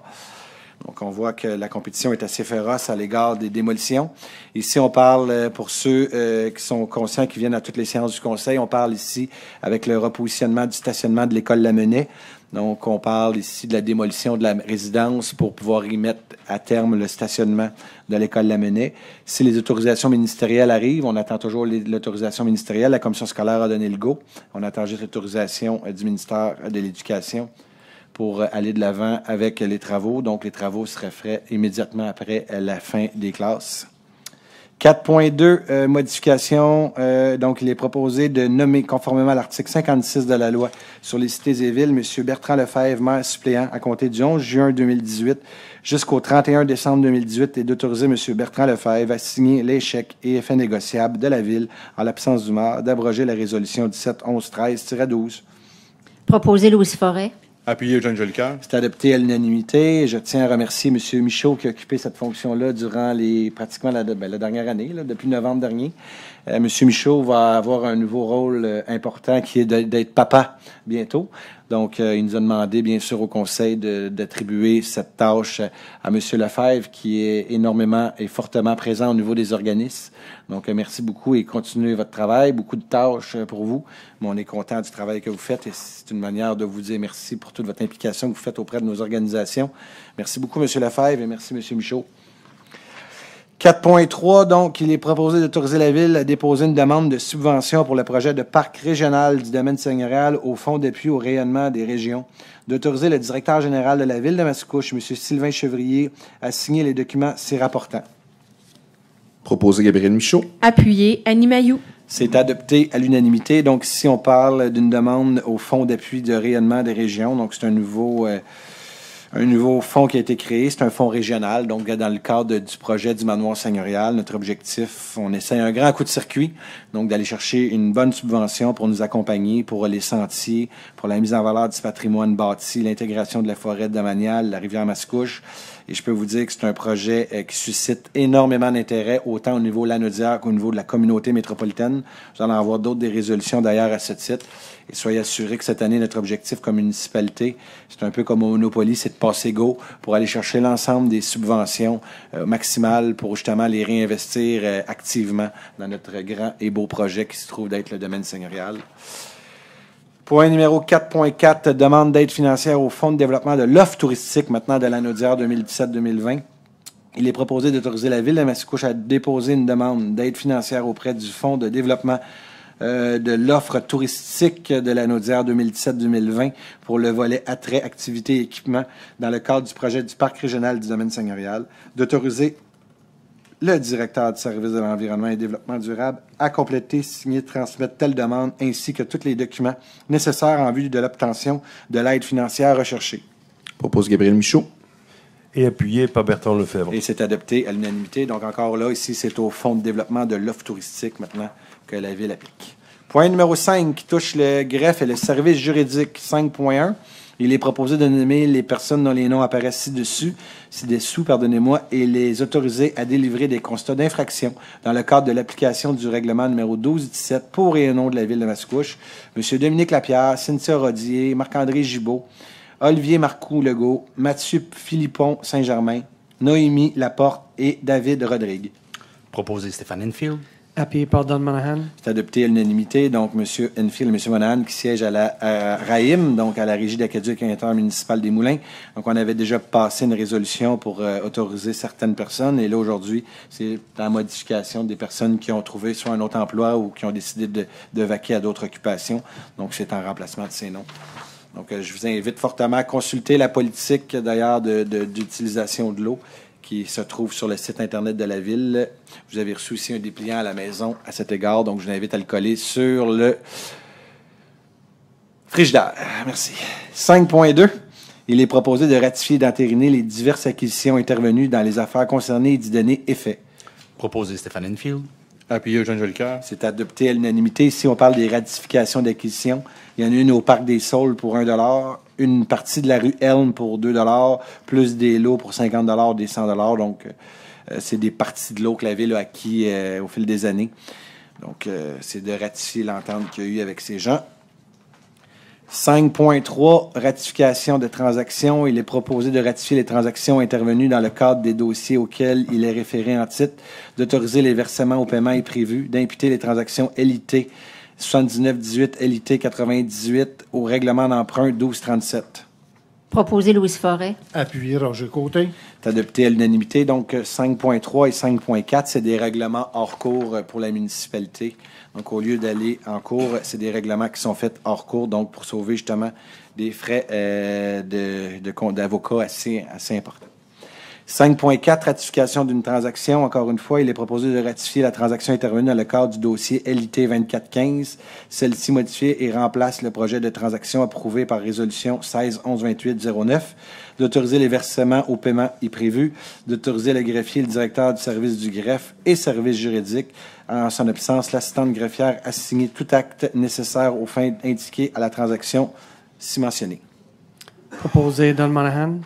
[SPEAKER 1] Donc, on voit que la compétition est assez féroce à l'égard des démolitions. Ici, on parle, pour ceux qui sont conscients, qui viennent à toutes les séances du Conseil, on parle ici avec le repositionnement du stationnement de l'école Lamennais. Donc, on parle ici de la démolition de la résidence pour pouvoir y mettre à terme le stationnement de l'école Lamennais. Si les autorisations ministérielles arrivent, on attend toujours l'autorisation ministérielle. La commission scolaire a donné le go. On attend juste l'autorisation du ministère de l'Éducation pour aller de l'avant avec les travaux. Donc, les travaux seraient faits immédiatement après la fin des classes. 4.2, modification. Donc, il est proposé de nommer, conformément à l'article 56 de la loi sur les cités et villes, M. Bertrand Lefebvre, maire suppléant à compter du 11 juin 2018 jusqu'au 31 décembre 2018 et d'autoriser M. Bertrand Lefebvre à signer les chèques et effets négociables de la ville en l'absence du maire, d'abroger la résolution 17-11-13-12.
[SPEAKER 9] Proposé Louis Forêt.
[SPEAKER 10] Appuyé Eugène Jolicoeur.
[SPEAKER 1] C'est adopté à l'unanimité. Je tiens à remercier M. Michaud qui a occupé cette fonction-là durant pratiquement la dernière année, là, depuis novembre dernier. M. Michaud va avoir un nouveau rôle important qui est d'être papa bientôt. Donc, il nous a demandé, bien sûr, au Conseil d'attribuer cette tâche à M. Lefebvre, qui est énormément et fortement présent au niveau des organismes. Donc, merci beaucoup et continuez votre travail. Beaucoup de tâches pour vous, mais on est content du travail que vous faites et c'est une manière de vous dire merci pour toute votre implication que vous faites auprès de nos organisations. Merci beaucoup, M. Lefebvre, et merci, M. Michaud. 4.3, donc, il est proposé d'autoriser la Ville à déposer une demande de subvention pour le projet de parc régional du domaine seigneurial au Fonds d'appui au rayonnement des régions, d'autoriser le directeur général de la Ville de Mascouche, M. Sylvain Chevrier, à signer les documents s'y rapportant.
[SPEAKER 10] Proposé Gabriel Michaud.
[SPEAKER 9] Appuyé Annie Mailloux.
[SPEAKER 1] C'est adopté à l'unanimité. Donc, ici, on parle d'une demande au Fonds d'appui de rayonnement des régions. Donc, c'est un nouveau fonds qui a été créé. C'est un fonds régional. Donc, dans le cadre du projet du manoir seigneurial, notre objectif, on essaie un grand coup de circuit. Donc, d'aller chercher une bonne subvention pour nous accompagner pour les sentiers, pour la mise en valeur du patrimoine bâti, l'intégration de la forêt de Domanial, la rivière Mascouche. Et je peux vous dire que c'est un projet qui suscite énormément d'intérêt, autant au niveau lanaudière qu'au niveau de la communauté métropolitaine. Vous allez en avoir d'autres des résolutions d'ailleurs à ce titre. Et soyez assurés que cette année, notre objectif comme municipalité, c'est un peu comme au Monopoly, c'est de passer go pour aller chercher l'ensemble des subventions maximales pour justement les réinvestir activement dans notre grand et beau projet qui se trouve d'être le domaine seigneurial. Point numéro 4.4, demande d'aide financière au Fonds de développement de l'offre touristique, maintenant de l'annodière 2017-2020. Il est proposé d'autoriser la Ville de Mascouche à déposer une demande d'aide financière auprès du Fonds de développement de l'offre touristique de l'annodière 2017-2020 pour le volet attrait, activités et équipements dans le cadre du projet du Parc régional du domaine seigneurial, d'autoriser le directeur du service de l'environnement et développement durable à compléter, signer, transmettre telle demande, ainsi que tous les documents nécessaires en vue de l'obtention de l'aide financière recherchée.
[SPEAKER 10] Propose Gabriel Michaud.
[SPEAKER 8] Et appuyé par Bertrand Lefebvre.
[SPEAKER 1] Et c'est adopté à l'unanimité. Donc, encore là, ici, c'est au Fonds de développement de l'offre touristique, maintenant, que la Ville applique. Point numéro 5, qui touche le greffe et le service juridique 5.1. Il est proposé de nommer les personnes dont les noms apparaissent ci-dessous, et les autoriser à délivrer des constats d'infraction dans le cadre de l'application du règlement numéro 12-17 pour et au nom de la Ville de Mascouche. M. Dominique Lapierre, Cynthia Rodier, Marc-André Gibault, Olivier Marcoux-Legault, Mathieu Philippon Saint-Germain, Noémie Laporte et David Rodrigue.
[SPEAKER 11] Proposé Stéphane Enfield.
[SPEAKER 7] Appuyé par Don Monahan.
[SPEAKER 1] C'est adopté à l'unanimité. Donc, M. Enfield et M. Monahan qui siègent à RAIM, donc à la Régie d'aqueduc intermunicipale des Moulins. Donc, on avait déjà passé une résolution pour autoriser certaines personnes. Et là, aujourd'hui, c'est la modification des personnes qui ont trouvé soit un autre emploi ou qui ont décidé de vaquer à d'autres occupations. Donc, c'est en remplacement de ces noms. Donc, je vous invite fortement à consulter la politique, d'ailleurs, d'utilisation de l'eau qui se trouve sur le site Internet de la Ville. Vous avez reçu aussi un dépliant à la maison à cet égard, donc je vous invite à le coller sur le frigidaire. Merci. 5.2. Il est proposé de ratifier et d'entériner les diverses acquisitions intervenues dans les affaires concernées et d'y donner effet.
[SPEAKER 11] Proposé Stéphane Enfield.
[SPEAKER 10] Appuyé Eugène Jolicoeur.
[SPEAKER 1] C'est adopté à l'unanimité. Ici, on parle des ratifications d'acquisition. Il y en a une au Parc des Saules pour 1 $, une partie de la rue Elm pour 2 $, plus des lots pour 50 $, des 100 $. Donc, c'est des parties de lots que la Ville a acquis au fil des années. Donc, c'est de ratifier l'entente qu'il y a eu avec ces gens. 5.3, ratification de transactions. Il est proposé de ratifier les transactions intervenues dans le cadre des dossiers auxquels il est référé en titre, d'autoriser les versements au paiement imprévu, d'imputer les transactions LIT 79-18, LIT 98 au règlement d'emprunt 12-37.
[SPEAKER 9] Proposé Louis Forêt.
[SPEAKER 7] Appuyé Roger Côté.
[SPEAKER 1] C'est adopté à l'unanimité. Donc, 5.3 et 5.4, c'est des règlements hors cours pour la municipalité. Donc, au lieu d'aller en cours, c'est des règlements qui sont faits hors cours, donc pour sauver justement des frais d'avocat assez importants. 5.4, ratification d'une transaction. Encore une fois, il est proposé de ratifier la transaction intervenue dans le cadre du dossier LIT 2415. Celle-ci modifiée et remplace le projet de transaction approuvé par résolution 16-11-28-09, d'autoriser les versements au paiement y prévu, d'autoriser le greffier, le directeur du service du greffe et service juridique, en son absence, l'assistante greffière, à signer tout acte nécessaire aux fins indiquées à la transaction si mentionnée.
[SPEAKER 7] Proposé Don Monahan.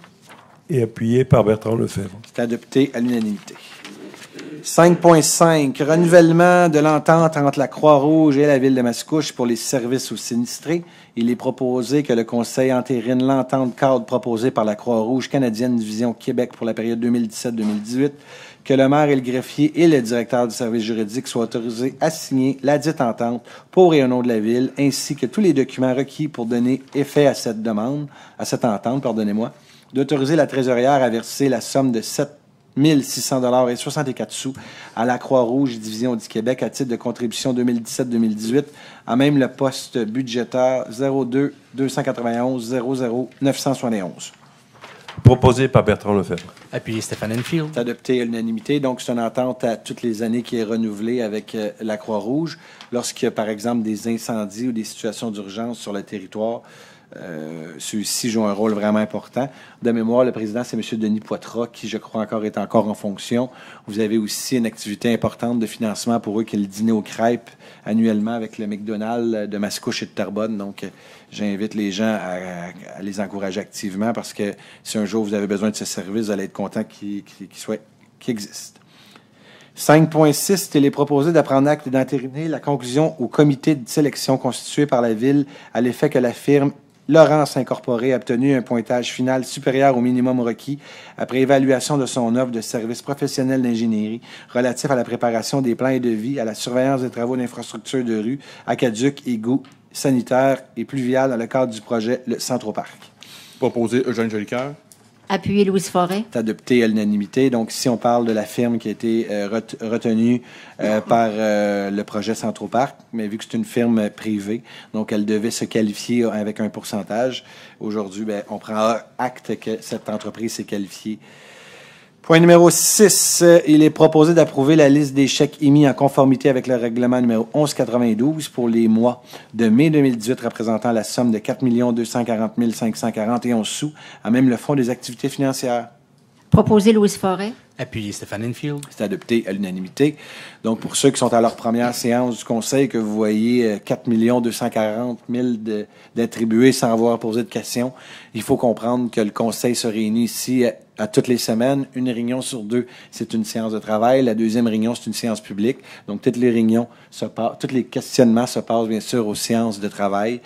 [SPEAKER 8] Et appuyé par Bertrand Lefebvre.
[SPEAKER 1] C'est adopté à l'unanimité. 5.5, renouvellement de l'entente entre la Croix-Rouge et la Ville de Mascouche pour les services aux sinistrés. Il est proposé que le Conseil entérine l'entente cadre proposée par la Croix-Rouge canadienne Division Québec pour la période 2017-2018, que le maire et le greffier et le directeur du service juridique soient autorisés à signer la dite entente pour et au nom de la Ville, ainsi que tous les documents requis pour donner effet à cette demande, à cette entente, pardonnez-moi, d'autoriser la trésorière à verser la somme de 7 600 $ et 64 sous à la Croix-Rouge Division du Québec à titre de contribution 2017-2018, à même le poste budgétaire 02 291 00 971.
[SPEAKER 8] Proposé par Bertrand Lefebvre.
[SPEAKER 11] Appuyé Stéphane Enfield.
[SPEAKER 1] C'est adopté à l'unanimité. Donc, c'est une entente à toutes les années qui est renouvelée avec la Croix-Rouge. Lorsqu'il y a, par exemple, des incendies ou des situations d'urgence sur le territoire, ceux-ci jouent un rôle vraiment important. De mémoire, le président, c'est M. Denis Poitras, qui, je crois, est encore en fonction. Vous avez aussi une activité importante de financement pour eux, qui est le dîner aux crêpes annuellement avec le McDonald's de Mascouche et de Terrebonne. Donc, j'invite les gens à les encourager activement parce que si un jour vous avez besoin de ce service, vous allez être content qu'il existe. 5.6, il est proposé de prendre acte et d'entériner la conclusion au comité de sélection constitué par la Ville à l'effet que la firme Laurence Incorporée a obtenu un pointage final supérieur au minimum requis après évaluation de son offre de services professionnels d'ingénierie relatif à la préparation des plans et devis, à la surveillance des travaux d'infrastructure de rue, aqueduc, égouts, sanitaire et pluvial dans le cadre du projet Le Centroparc.
[SPEAKER 10] Proposé Eugène Jolicoeur.
[SPEAKER 9] Appuyé Louise Forêt.
[SPEAKER 1] C'est adopté à l'unanimité. Donc, ici, on parle de la firme qui a été retenue par le projet Centroparc, mais vu que c'est une firme privée, donc elle devait se qualifier avec un pourcentage. Aujourd'hui, on prend acte que cette entreprise s'est qualifiée. Point numéro 6, il est proposé d'approuver la liste des chèques émis en conformité avec le règlement numéro 1192 pour les mois de mai 2018 représentant la somme de 4 240 541 sous à même le Fonds des activités financières.
[SPEAKER 9] Proposé Louise Forêt.
[SPEAKER 11] Appuyé Stéphane Enfield.
[SPEAKER 1] C'est adopté à l'unanimité. Donc, pour ceux qui sont à leur première séance du Conseil, que vous voyez 4 240 000 d'attribués sans avoir posé de questions, il faut comprendre que le Conseil se réunit ici à toutes les semaines. Une réunion sur deux, c'est une séance de travail. La deuxième réunion, c'est une séance publique. Donc, toutes les réunions tous les questionnements se passent, bien sûr, aux séances de travail.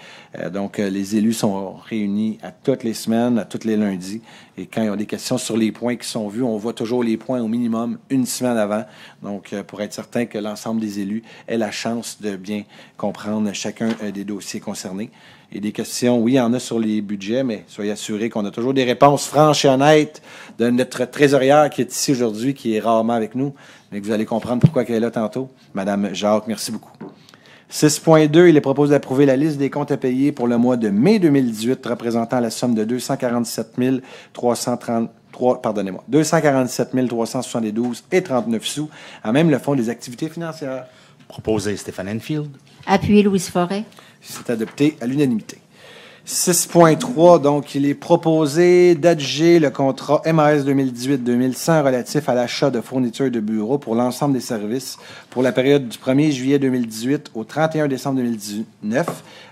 [SPEAKER 1] Donc, les élus sont réunis à toutes les semaines, à tous les lundis. Et quand il y a des questions sur les points qui sont vus, on voit toujours les points au minimum une semaine avant. Donc, pour être certain que l'ensemble des élus aient la chance de bien comprendre chacun des dossiers concernés. Et des questions, oui, il y en a sur les budgets, mais soyez assurés qu'on a toujours des réponses franches et honnêtes de notre trésorière qui est ici aujourd'hui, qui est rarement avec nous, mais que vous allez comprendre pourquoi elle est là tantôt. Madame Jacques, merci beaucoup. 6.2, il est proposé d'approuver la liste des comptes à payer pour le mois de mai 2018 représentant la somme de 247 372 et 39 sous à même le Fonds des activités financières.
[SPEAKER 11] Proposé Stéphane Enfield.
[SPEAKER 9] Appuyé Louise Forêt.
[SPEAKER 1] C'est adopté à l'unanimité. 6.3, donc, il est proposé d'adjuger le contrat MAS 2018-2100 relatif à l'achat de fournitures de bureaux pour l'ensemble des services pour la période du 1er juillet 2018 au 31 décembre 2019,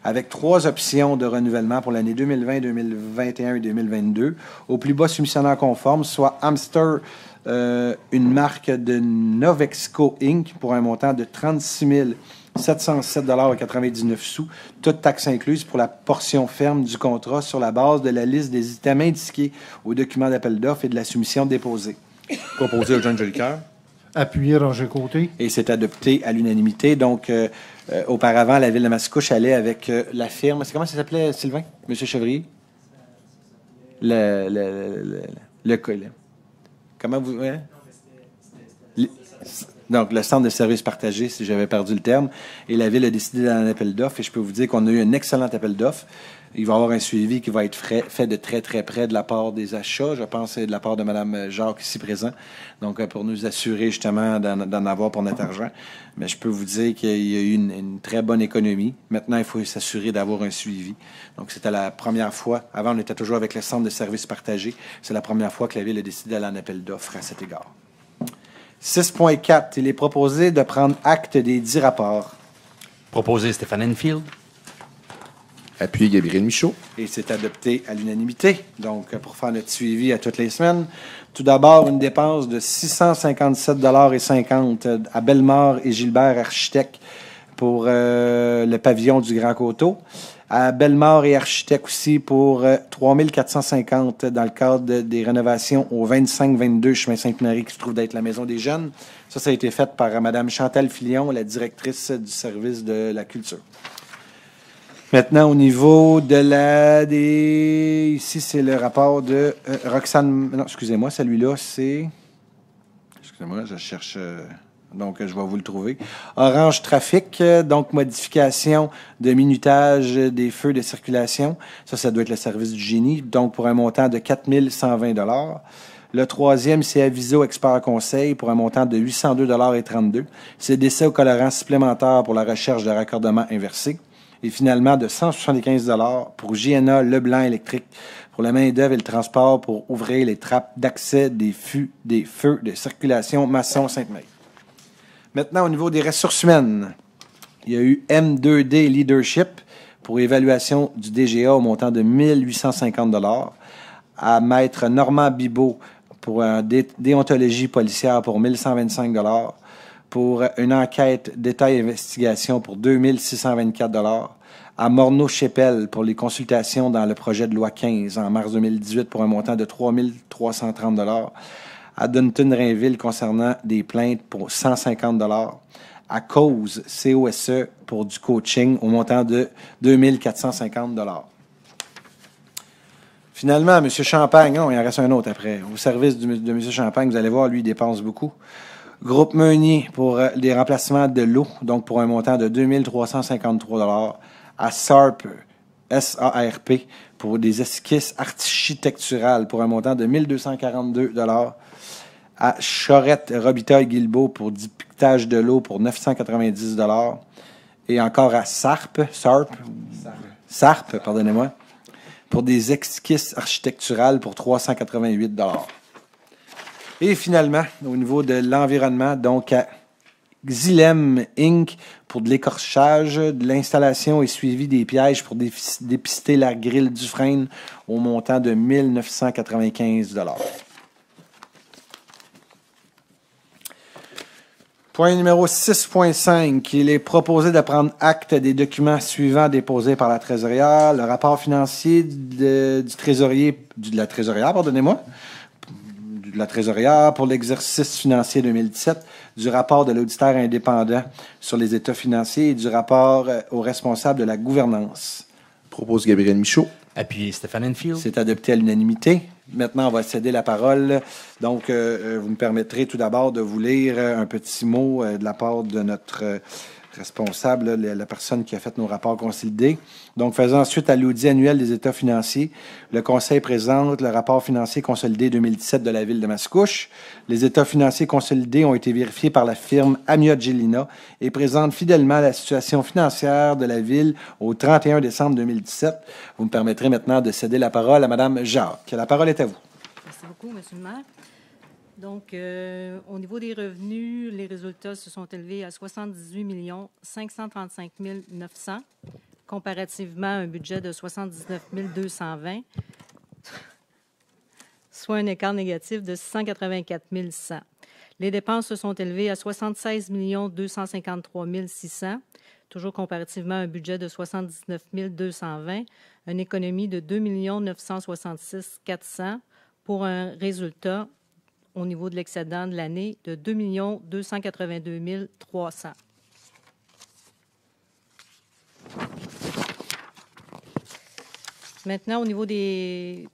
[SPEAKER 1] avec 3 options de renouvellement pour l'année 2020, 2021 et 2022, au plus bas soumissionnaire conforme, soit Amster, une marque de Novexco Inc. pour un montant de 36 707,99 $, toute taxe incluse pour la portion ferme du contrat sur la base de la liste des items indiqués au document d'appel d'offres et de la soumission déposée.
[SPEAKER 10] Proposé Eugène Jolicoeur.
[SPEAKER 7] Appuyé Roger Côté.
[SPEAKER 1] Et c'est adopté à l'unanimité. Donc, auparavant, la Ville de Mascouche allait avec la firme. Comment ça s'appelait, Sylvain? Monsieur Chevrier? Le comment vous... Donc, le centre de services partagés, si j'avais perdu le terme, et la Ville a décidé d'un appel d'offres, et je peux vous dire qu'on a eu un excellent appel d'offres. Il va y avoir un suivi qui va être fait de très, très près de la part des achats. Je pense que c'est de la part de Mme Jacques ici présent. Donc, pour nous assurer justement d'en avoir pour notre argent. Mais je peux vous dire qu'il y a eu une très bonne économie. Maintenant, il faut s'assurer d'avoir un suivi. Donc, c'était la première fois. Avant, on était toujours avec le centre de services partagés. C'est la première fois que la Ville a décidé d'aller en appel d'offres à cet égard. 6.4. Il est proposé de prendre acte des 10 rapports.
[SPEAKER 11] Proposé Stéphane Enfield.
[SPEAKER 10] Appuyé Gabriel Michaud.
[SPEAKER 1] Et c'est adopté à l'unanimité. Donc, pour faire notre suivi à toutes les semaines, tout d'abord, une dépense de 657,50 $ à Bellemare et Gilbert Architectes pour le pavillon du Grand Coteau. À Bellemare et Architectes aussi pour 3 450 dans le cadre des rénovations au 25-22 chemin Sainte-Marie qui se trouve d'être la Maison des Jeunes. Ça a été fait par Mme Chantal Filion, la directrice du service de la culture. Maintenant, au niveau de ici, c'est le rapport de Roxane... Non, excusez-moi, celui-là, c'est... Excusez-moi, je cherche... donc, je vais vous le trouver. Orange Trafic, donc modification de minutage des feux de circulation. Ça doit être le service du génie, donc pour un montant de 4 120 $. Le troisième, c'est Aviso Expert Conseil pour un montant de 802,32 $. C'est décès au colorant supplémentaire pour la recherche de raccordement inversé. Et finalement, de 175 $ pour JNA Leblanc Électrique pour la main-d'œuvre et le transport pour ouvrir les trappes d'accès des feux de circulation Masson-Sainte-Marie. Maintenant, au niveau des ressources humaines, il y a eu M2D Leadership pour évaluation du DGA au montant de 1 850 $. À Maître Normand Bibeau pour déontologie policière pour 1 125 $. Pour une enquête détail investigation pour 2 624 $. À Morneau-Chépel pour les consultations dans le projet de loi 15 en mars 2018 pour un montant de 3 330 $. À Dunton-Rainville concernant des plaintes pour 150 $. À Cause, COSE pour du coaching au montant de 2 450 $. Finalement, M. Champagne, non, il en reste un autre après. Au service de M. Champagne, vous allez voir, lui, il dépense beaucoup. Groupe Meunier pour les remplacements de l'eau, donc pour un montant de 2 353 $. À SARP, SARP, pour des esquisses architecturales pour un montant de 1 242 $. À Chorette-Robitaille-Guilbeault pour du piquetage de l'eau pour 990 $. Et encore à SARP, pardonnez-moi, pour des esquisses architecturales pour 388 $. Et finalement, au niveau de l'environnement, donc à Xylem Inc. pour de l'écorchage, de l'installation et suivi des pièges pour dépister la grille du frein au montant de 1 995 $. Point numéro 6.5. Il est proposé de prendre acte des documents suivants déposés par la trésorière. Le rapport financier de la trésorière, de la trésorière pour l'exercice financier 2017, du rapport de l'auditeur indépendant sur les états financiers et du rapport au responsable de la gouvernance.
[SPEAKER 10] Propose Gabriel Michaud.
[SPEAKER 11] Appuyé Stéphane Enfield.
[SPEAKER 1] C'est adopté à l'unanimité. Maintenant, on va céder la parole. Donc, vous me permettrez tout d'abord de vous lire un petit mot de la part de notre responsable, la personne qui a fait nos rapports consolidés. Donc, faisant suite à l'audit annuel des états financiers, le Conseil présente le rapport financier consolidé 2017 de la Ville de Mascouche. Les états financiers consolidés ont été vérifiés par la firme Amiot-Gélina et présentent fidèlement la situation financière de la Ville au 31 décembre 2017. Vous me permettrez maintenant de céder la parole à Mme Jacques. La parole est à vous.
[SPEAKER 12] Merci beaucoup, M. le maire. Donc, au niveau des revenus, les résultats se sont élevés à 78 535 900, comparativement à un budget de 79 220, soit un écart négatif de 684 100. Les dépenses se sont élevées à 76 253 600, toujours comparativement à un budget de 79 220, une économie de 2 966 400 pour un résultat au niveau de l'excédent de l'année de 2 282 300. Maintenant, au niveau le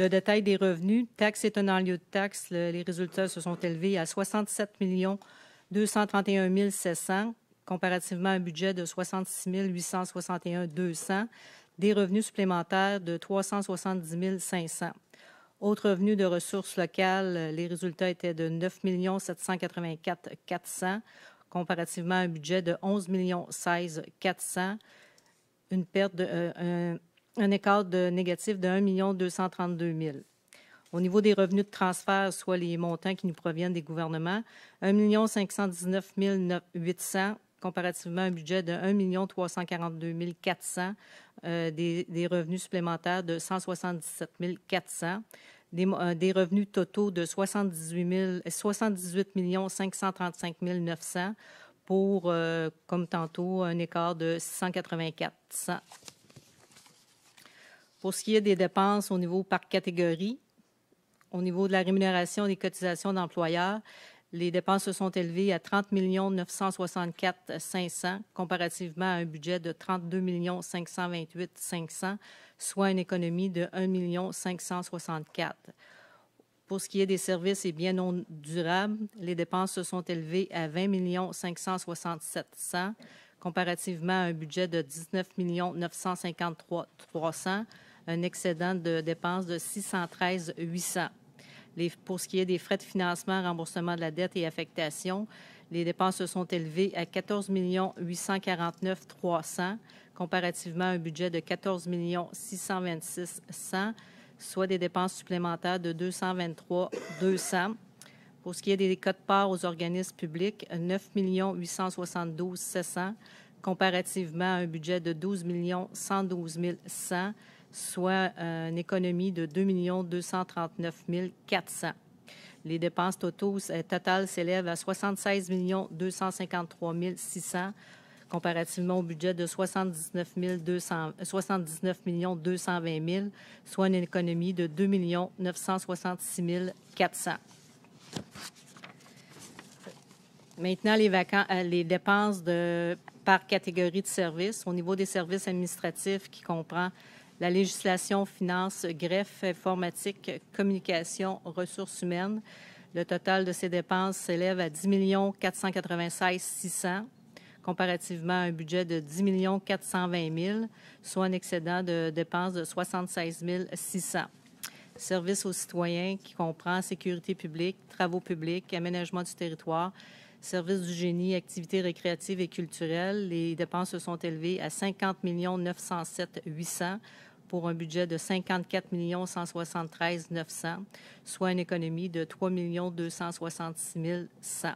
[SPEAKER 12] détail des revenus, taxes et tenant lieu de taxes, les résultats se sont élevés à 67 231 700, comparativement à un budget de 66 861 200, des revenus supplémentaires de 370 500. Autres revenus de ressources locales, les résultats étaient de 9 784 400, comparativement à un budget de 11 16 400, une perte un écart de négatif de 1 232 000. Au niveau des revenus de transfert, soit les montants qui nous proviennent des gouvernements, 1 519 800, comparativement à un budget de 1 342 400, des revenus supplémentaires de 177 400, des revenus totaux de 78 535 900 pour, comme tantôt, un écart de 684 100. Pour ce qui est des dépenses au niveau par catégorie, au niveau de la rémunération des cotisations d'employeurs, les dépenses se sont élevées à 30 964 500 comparativement à un budget de 32 528 500, soit une économie de 1 564 000. Pour ce qui est des services et biens non durables, les dépenses se sont élevées à 20 567 100 comparativement à un budget de 19 953 300, un excédent de dépenses de 613 800. Pour ce qui est des frais de financement, remboursement de la dette et affectation, les dépenses se sont élevées à 14 849 300 comparativement à un budget de 14 626 100, soit des dépenses supplémentaires de 223 200. Pour ce qui est des quotes-parts aux organismes publics, 9 872 700 comparativement à un budget de 12 112 100, soit une économie de 2 239 400. Les dépenses totales s'élèvent à 76 253 600, comparativement au budget de 79 220 000, soit une économie de 2 966 400. Maintenant, les dépenses par catégorie de services. Au niveau des services administratifs qui comprend la législation, finances, greffe, informatique, communication, ressources humaines, le total de ces dépenses s'élève à 10 496 600, comparativement à un budget de 10 420 000, soit un excédent de dépenses de 76 600. Services aux citoyens qui comprend sécurité publique, travaux publics, aménagement du territoire, services du génie, activités récréatives et culturelles. Les dépenses se sont élevées à 50 907 800 pour un budget de 54 173 900, soit une économie de 3 266 100. Au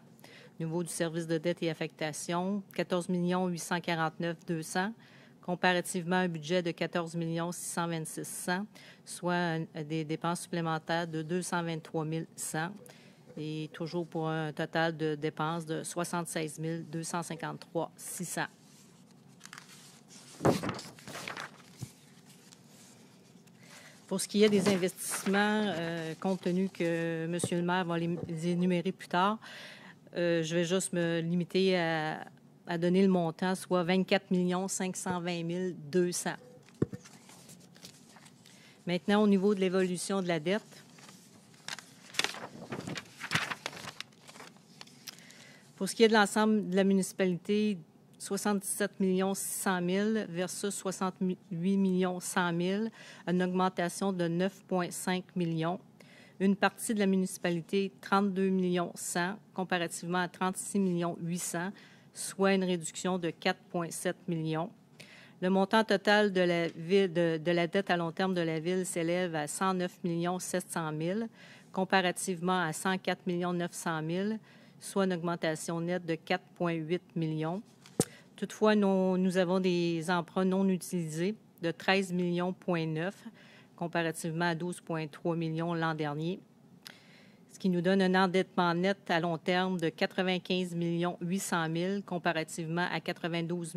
[SPEAKER 12] niveau du service de dette et affectation, 14 849 200, comparativement à un budget de 14 626 100, soit des dépenses supplémentaires de 223 100, et toujours pour un total de dépenses de 76 253 600. Pour ce qui est des investissements, compte tenu que M. le maire va les énumérer plus tard, je vais juste me limiter à donner le montant, soit 24 520 200. Maintenant, au niveau de l'évolution de la dette, pour ce qui est de l'ensemble de la municipalité, 77 600 000 versus 68 100 000, une augmentation de 9,5 millions. Une partie de la municipalité, 32 100 comparativement à 36 800, soit une réduction de 4,7 millions. Le montant total de la dette à long terme de la Ville s'élève à 109 700 000, comparativement à 104 900 000, soit une augmentation nette de 4,8 millions. Toutefois, nous avons des emprunts non utilisés de 13 millions, comparativement à 12,3 millions l'an dernier, ce qui nous donne un endettement net à long terme de 95 800 000 comparativement à 92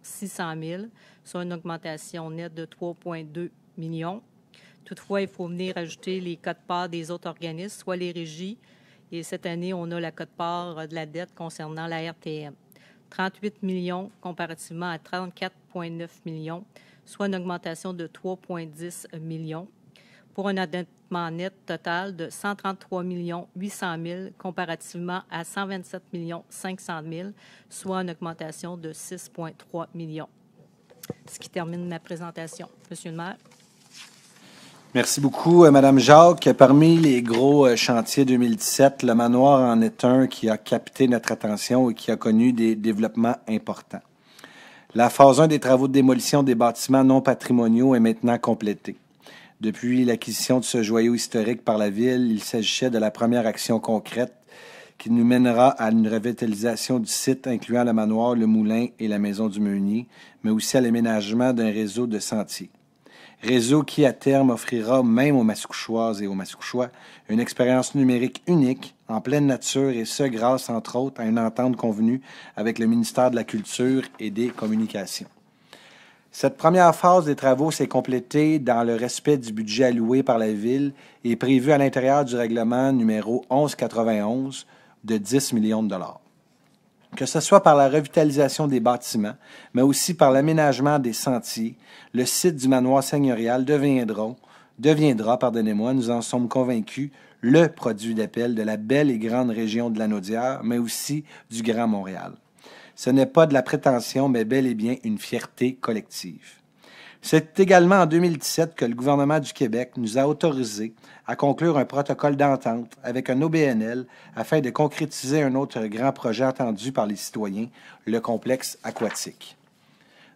[SPEAKER 12] 600 000, soit une augmentation nette de 3,2 millions. Toutefois, il faut venir ajouter les quotes-parts des autres organismes, soit les régies, et cette année, on a la quote-part de la dette concernant la RTM. 38 millions comparativement à 34,9 millions, soit une augmentation de 3,10 millions. pour un endettement net total de 133 800 000 comparativement à 127 500 000, soit une augmentation de 6,3 millions. Ce qui termine ma présentation. Monsieur le maire.
[SPEAKER 1] Merci beaucoup, Mme Jacques. Parmi les gros chantiers 2017, le manoir en est un qui a capté notre attention et qui a connu des développements importants. La phase 1 des travaux de démolition des bâtiments non patrimoniaux est maintenant complétée. Depuis l'acquisition de ce joyau historique par la Ville, il s'agissait de la première action concrète qui nous mènera à une revitalisation du site, incluant le manoir, le moulin et la maison du meunier, mais aussi à l'aménagement d'un réseau de sentiers. Réseau qui, à terme, offrira même aux Mascouchoises et aux Mascouchois une expérience numérique unique, en pleine nature, et ce, grâce, entre autres, à une entente convenue avec le ministère de la Culture et des Communications. Cette première phase des travaux s'est complétée dans le respect du budget alloué par la Ville et prévu à l'intérieur du règlement numéro 1191 de 10 millions de dollars. Que ce soit par la revitalisation des bâtiments, mais aussi par l'aménagement des sentiers, le site du manoir seigneurial deviendra, nous en sommes convaincus, le produit d'appel de la belle et grande région de la Naudière, mais aussi du Grand Montréal. Ce n'est pas de la prétention, mais bel et bien une fierté collective. C'est également en 2017 que le gouvernement du Québec nous a autorisés à conclure un protocole d'entente avec un OBNL afin de concrétiser un autre grand projet attendu par les citoyens, le complexe aquatique.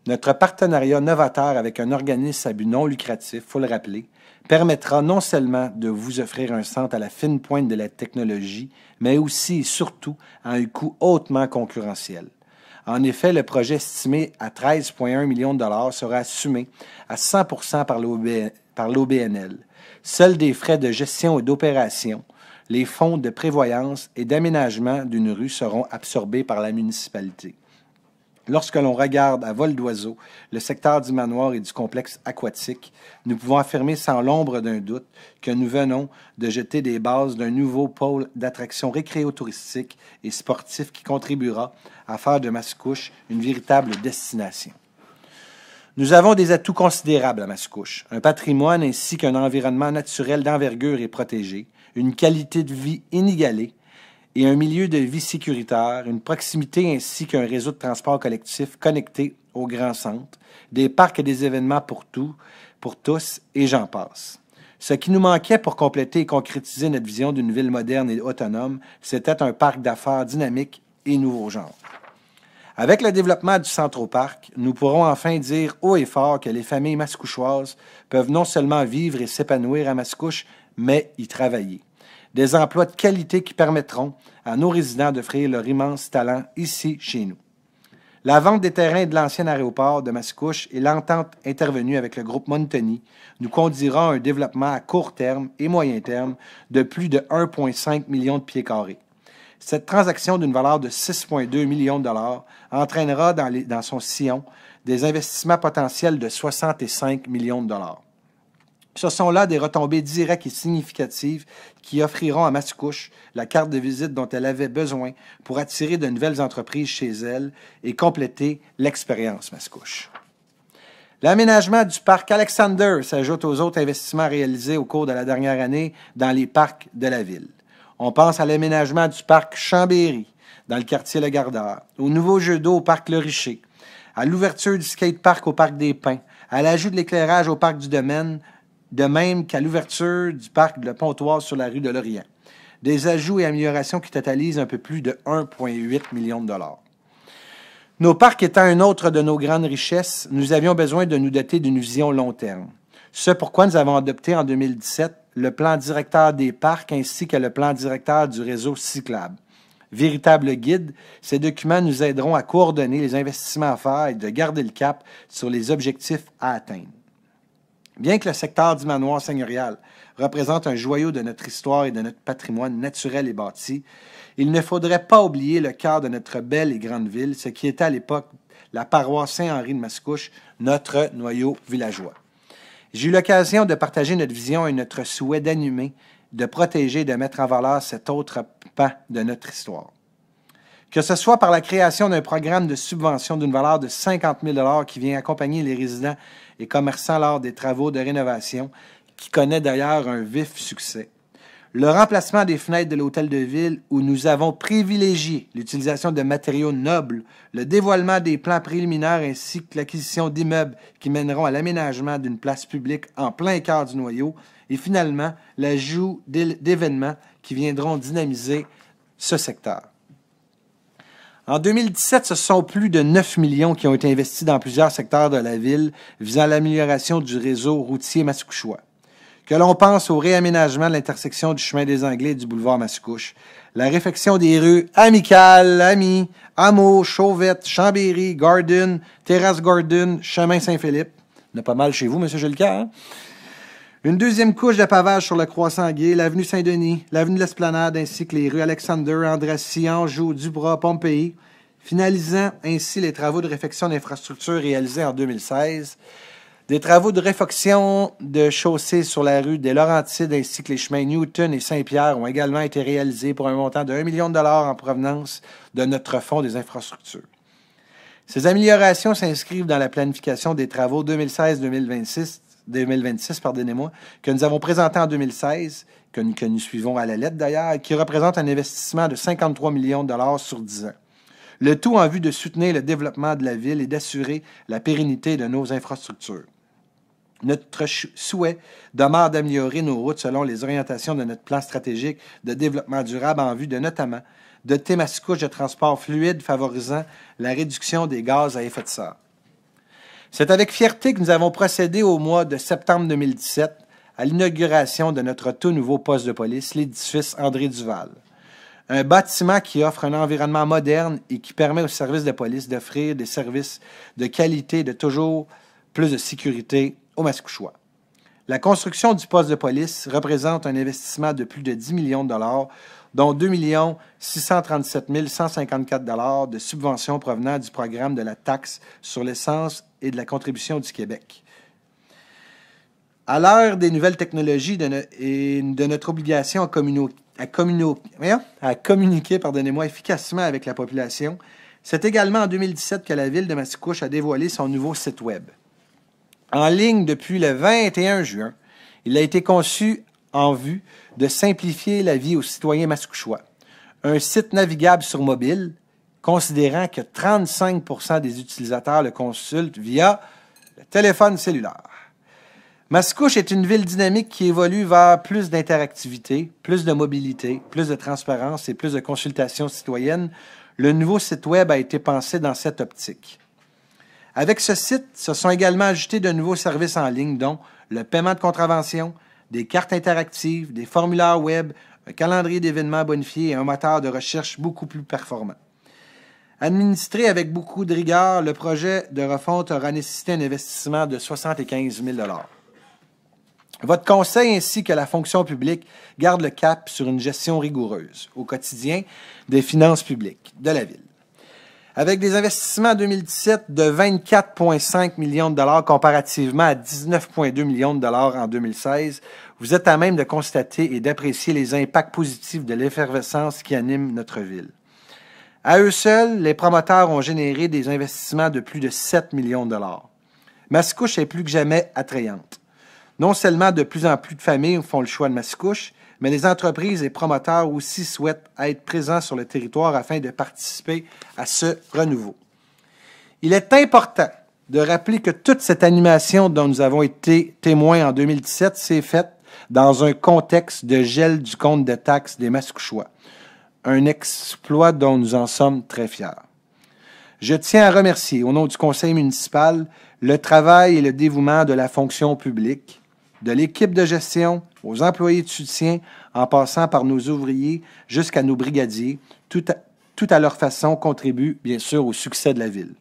[SPEAKER 1] Notre partenariat novateur avec un organisme à but non lucratif, il faut le rappeler, permettra non seulement de vous offrir un centre à la fine pointe de la technologie, mais aussi et surtout à un coût hautement concurrentiel. En effet, le projet estimé à 13,1 millions de dollars sera assumé à 100% par l'OBNL. Seuls des frais de gestion et d'opération, les fonds de prévoyance et d'aménagement d'une rue seront absorbés par la municipalité. Lorsque l'on regarde à vol d'oiseau le secteur du manoir et du complexe aquatique, nous pouvons affirmer sans l'ombre d'un doute que nous venons de jeter des bases d'un nouveau pôle d'attraction récréo-touristique et sportif qui contribuera à faire de Mascouche une véritable destination. Nous avons des atouts considérables à Mascouche, un patrimoine ainsi qu'un environnement naturel d'envergure et protégé, une qualité de vie inégalée, et un milieu de vie sécuritaire, une proximité ainsi qu'un réseau de transport collectif connecté au grand centre, des parcs et des événements pour tous, et j'en passe. Ce qui nous manquait pour compléter et concrétiser notre vision d'une ville moderne et autonome, c'était un parc d'affaires dynamique et nouveau genre. Avec le développement du Centro-Parc, nous pourrons enfin dire haut et fort que les familles mascouchoises peuvent non seulement vivre et s'épanouir à Mascouche, mais y travailler. Des emplois de qualité qui permettront à nos résidents d'offrir leur immense talent ici, chez nous. La vente des terrains de l'ancien aéroport de Mascouche et l'entente intervenue avec le groupe Montoni nous conduira à un développement à court terme et moyen terme de plus de 1,5 million de pieds carrés. Cette transaction d'une valeur de 6,2 millions de dollars entraînera dans son sillon des investissements potentiels de 65 millions de dollars. Ce sont là des retombées directes et significatives qui offriront à Mascouche la carte de visite dont elle avait besoin pour attirer de nouvelles entreprises chez elle et compléter l'expérience Mascouche. L'aménagement du parc Alexander s'ajoute aux autres investissements réalisés au cours de la dernière année dans les parcs de la ville. On pense à l'aménagement du parc Chambéry, dans le quartier Le Gardeur, au nouveau jeu d'eau au parc Le Richer, à l'ouverture du skatepark au parc des Pins, à l'ajout de l'éclairage au parc du Domaine, de même qu'à l'ouverture du parc de Pontoise sur la rue de l'Orient. Des ajouts et améliorations qui totalisent un peu plus de 1,8 million de dollars. Nos parcs étant une autre de nos grandes richesses, nous avions besoin de nous doter d'une vision long terme. Ce pourquoi nous avons adopté en 2017 le plan directeur des parcs ainsi que le plan directeur du réseau cyclable. Véritable guide, ces documents nous aideront à coordonner les investissements à faire et de garder le cap sur les objectifs à atteindre. Bien que le secteur du manoir seigneurial représente un joyau de notre histoire et de notre patrimoine naturel et bâti, il ne faudrait pas oublier le cœur de notre belle et grande ville, ce qui était à l'époque la paroisse Saint-Henri de Mascouche, notre noyau villageois. J'ai eu l'occasion de partager notre vision et notre souhait d'animer, de protéger et de mettre en valeur cet autre pan de notre histoire. Que ce soit par la création d'un programme de subvention d'une valeur de 50 000 $ qui vient accompagner les résidents et commerçants lors des travaux de rénovation, qui connaît d'ailleurs un vif succès. Le remplacement des fenêtres de l'hôtel de ville où nous avons privilégié l'utilisation de matériaux nobles, le dévoilement des plans préliminaires ainsi que l'acquisition d'immeubles qui mèneront à l'aménagement d'une place publique en plein cœur du noyau et finalement l'ajout d'événements qui viendront dynamiser ce secteur. En 2017, ce sont plus de 9 millions qui ont été investis dans plusieurs secteurs de la ville visant l'amélioration du réseau routier Mascouchois. Que l'on pense au réaménagement de l'intersection du chemin des Anglais et du boulevard Mascouche, la réfection des rues Amicales, Ami, Hameau, Chauvette, Chambéry, Garden, Terrasse Garden, Chemin Saint-Philippe. Il y en a pas mal chez vous, M. Julien, hein? Une deuxième couche de pavage sur le Croix-Sanguier, l'avenue Saint-Denis, l'avenue de l'Esplanade, ainsi que les rues Alexander, Andrassy, Anjou, Dubras, Pompéi, finalisant ainsi les travaux de réfection d'infrastructures réalisés en 2016. Des travaux de réfection de chaussées sur la rue des Laurentides ainsi que les chemins Newton et Saint-Pierre ont également été réalisés pour un montant de 1 million de dollars en provenance de notre Fonds des infrastructures. Ces améliorations s'inscrivent dans la planification des travaux 2016-2026, que nous avons présentés en 2016, que nous suivons à la lettre d'ailleurs, et qui représente un investissement de 53 millions de dollars sur 10 ans. Le tout en vue de soutenir le développement de la ville et d'assurer la pérennité de nos infrastructures. Notre souhait demeure d'améliorer nos routes selon les orientations de notre plan stratégique de développement durable en vue de notamment doter Mascouche de transport fluide favorisant la réduction des gaz à effet de serre. C'est avec fierté que nous avons procédé au mois de septembre 2017 à l'inauguration de notre tout nouveau poste de police, l'édifice André Duval. Un bâtiment qui offre un environnement moderne et qui permet aux services de police d'offrir des services de qualité et de toujours plus de sécurité aux Mascouchois. La construction du poste de police représente un investissement de plus de 10 millions de dollars, dont 2 637 154 dollars de subventions provenant du programme de la taxe sur l'essence et de la contribution du Québec. À l'heure des nouvelles technologies et de notre obligation à communiquer efficacement avec la population, c'est également en 2017 que la Ville de Mascouche a dévoilé son nouveau site Web. En ligne depuis le 21 juin, il a été conçu en vue de simplifier la vie aux citoyens mascouchois. Un site navigable sur mobile, considérant que 35% des utilisateurs le consultent via le téléphone cellulaire. Mascouche est une ville dynamique qui évolue vers plus d'interactivité, plus de mobilité, plus de transparence et plus de consultation citoyenne. Le nouveau site Web a été pensé dans cette optique. Avec ce site, se sont également ajoutés de nouveaux services en ligne, dont le paiement de contraventions, des cartes interactives, des formulaires web, un calendrier d'événements bonifiés et un moteur de recherche beaucoup plus performant. Administré avec beaucoup de rigueur, le projet de refonte aura nécessité un investissement de 75 000 $. Votre conseil ainsi que la fonction publique garde le cap sur une gestion rigoureuse au quotidien des finances publiques de la Ville. Avec des investissements en 2017 de 24,5 millions de dollars comparativement à 19,2 millions de dollars en 2016, vous êtes à même de constater et d'apprécier les impacts positifs de l'effervescence qui anime notre ville. À eux seuls, les promoteurs ont généré des investissements de plus de 7 millions de dollars. Mascouche est plus que jamais attrayante. Non seulement de plus en plus de familles font le choix de Mascouche, mais les entreprises et promoteurs aussi souhaitent être présents sur le territoire afin de participer à ce renouveau. Il est important de rappeler que toute cette animation dont nous avons été témoins en 2017 s'est faite dans un contexte de gel du compte de taxes des Mascouchois, un exploit dont nous en sommes très fiers. Je tiens à remercier, au nom du conseil municipal, le travail et le dévouement de la fonction publique, de l'équipe de gestion, aux employés de soutien, en passant par nos ouvriers jusqu'à nos brigadiers, tout à leur façon contribuent bien sûr au succès de la Ville.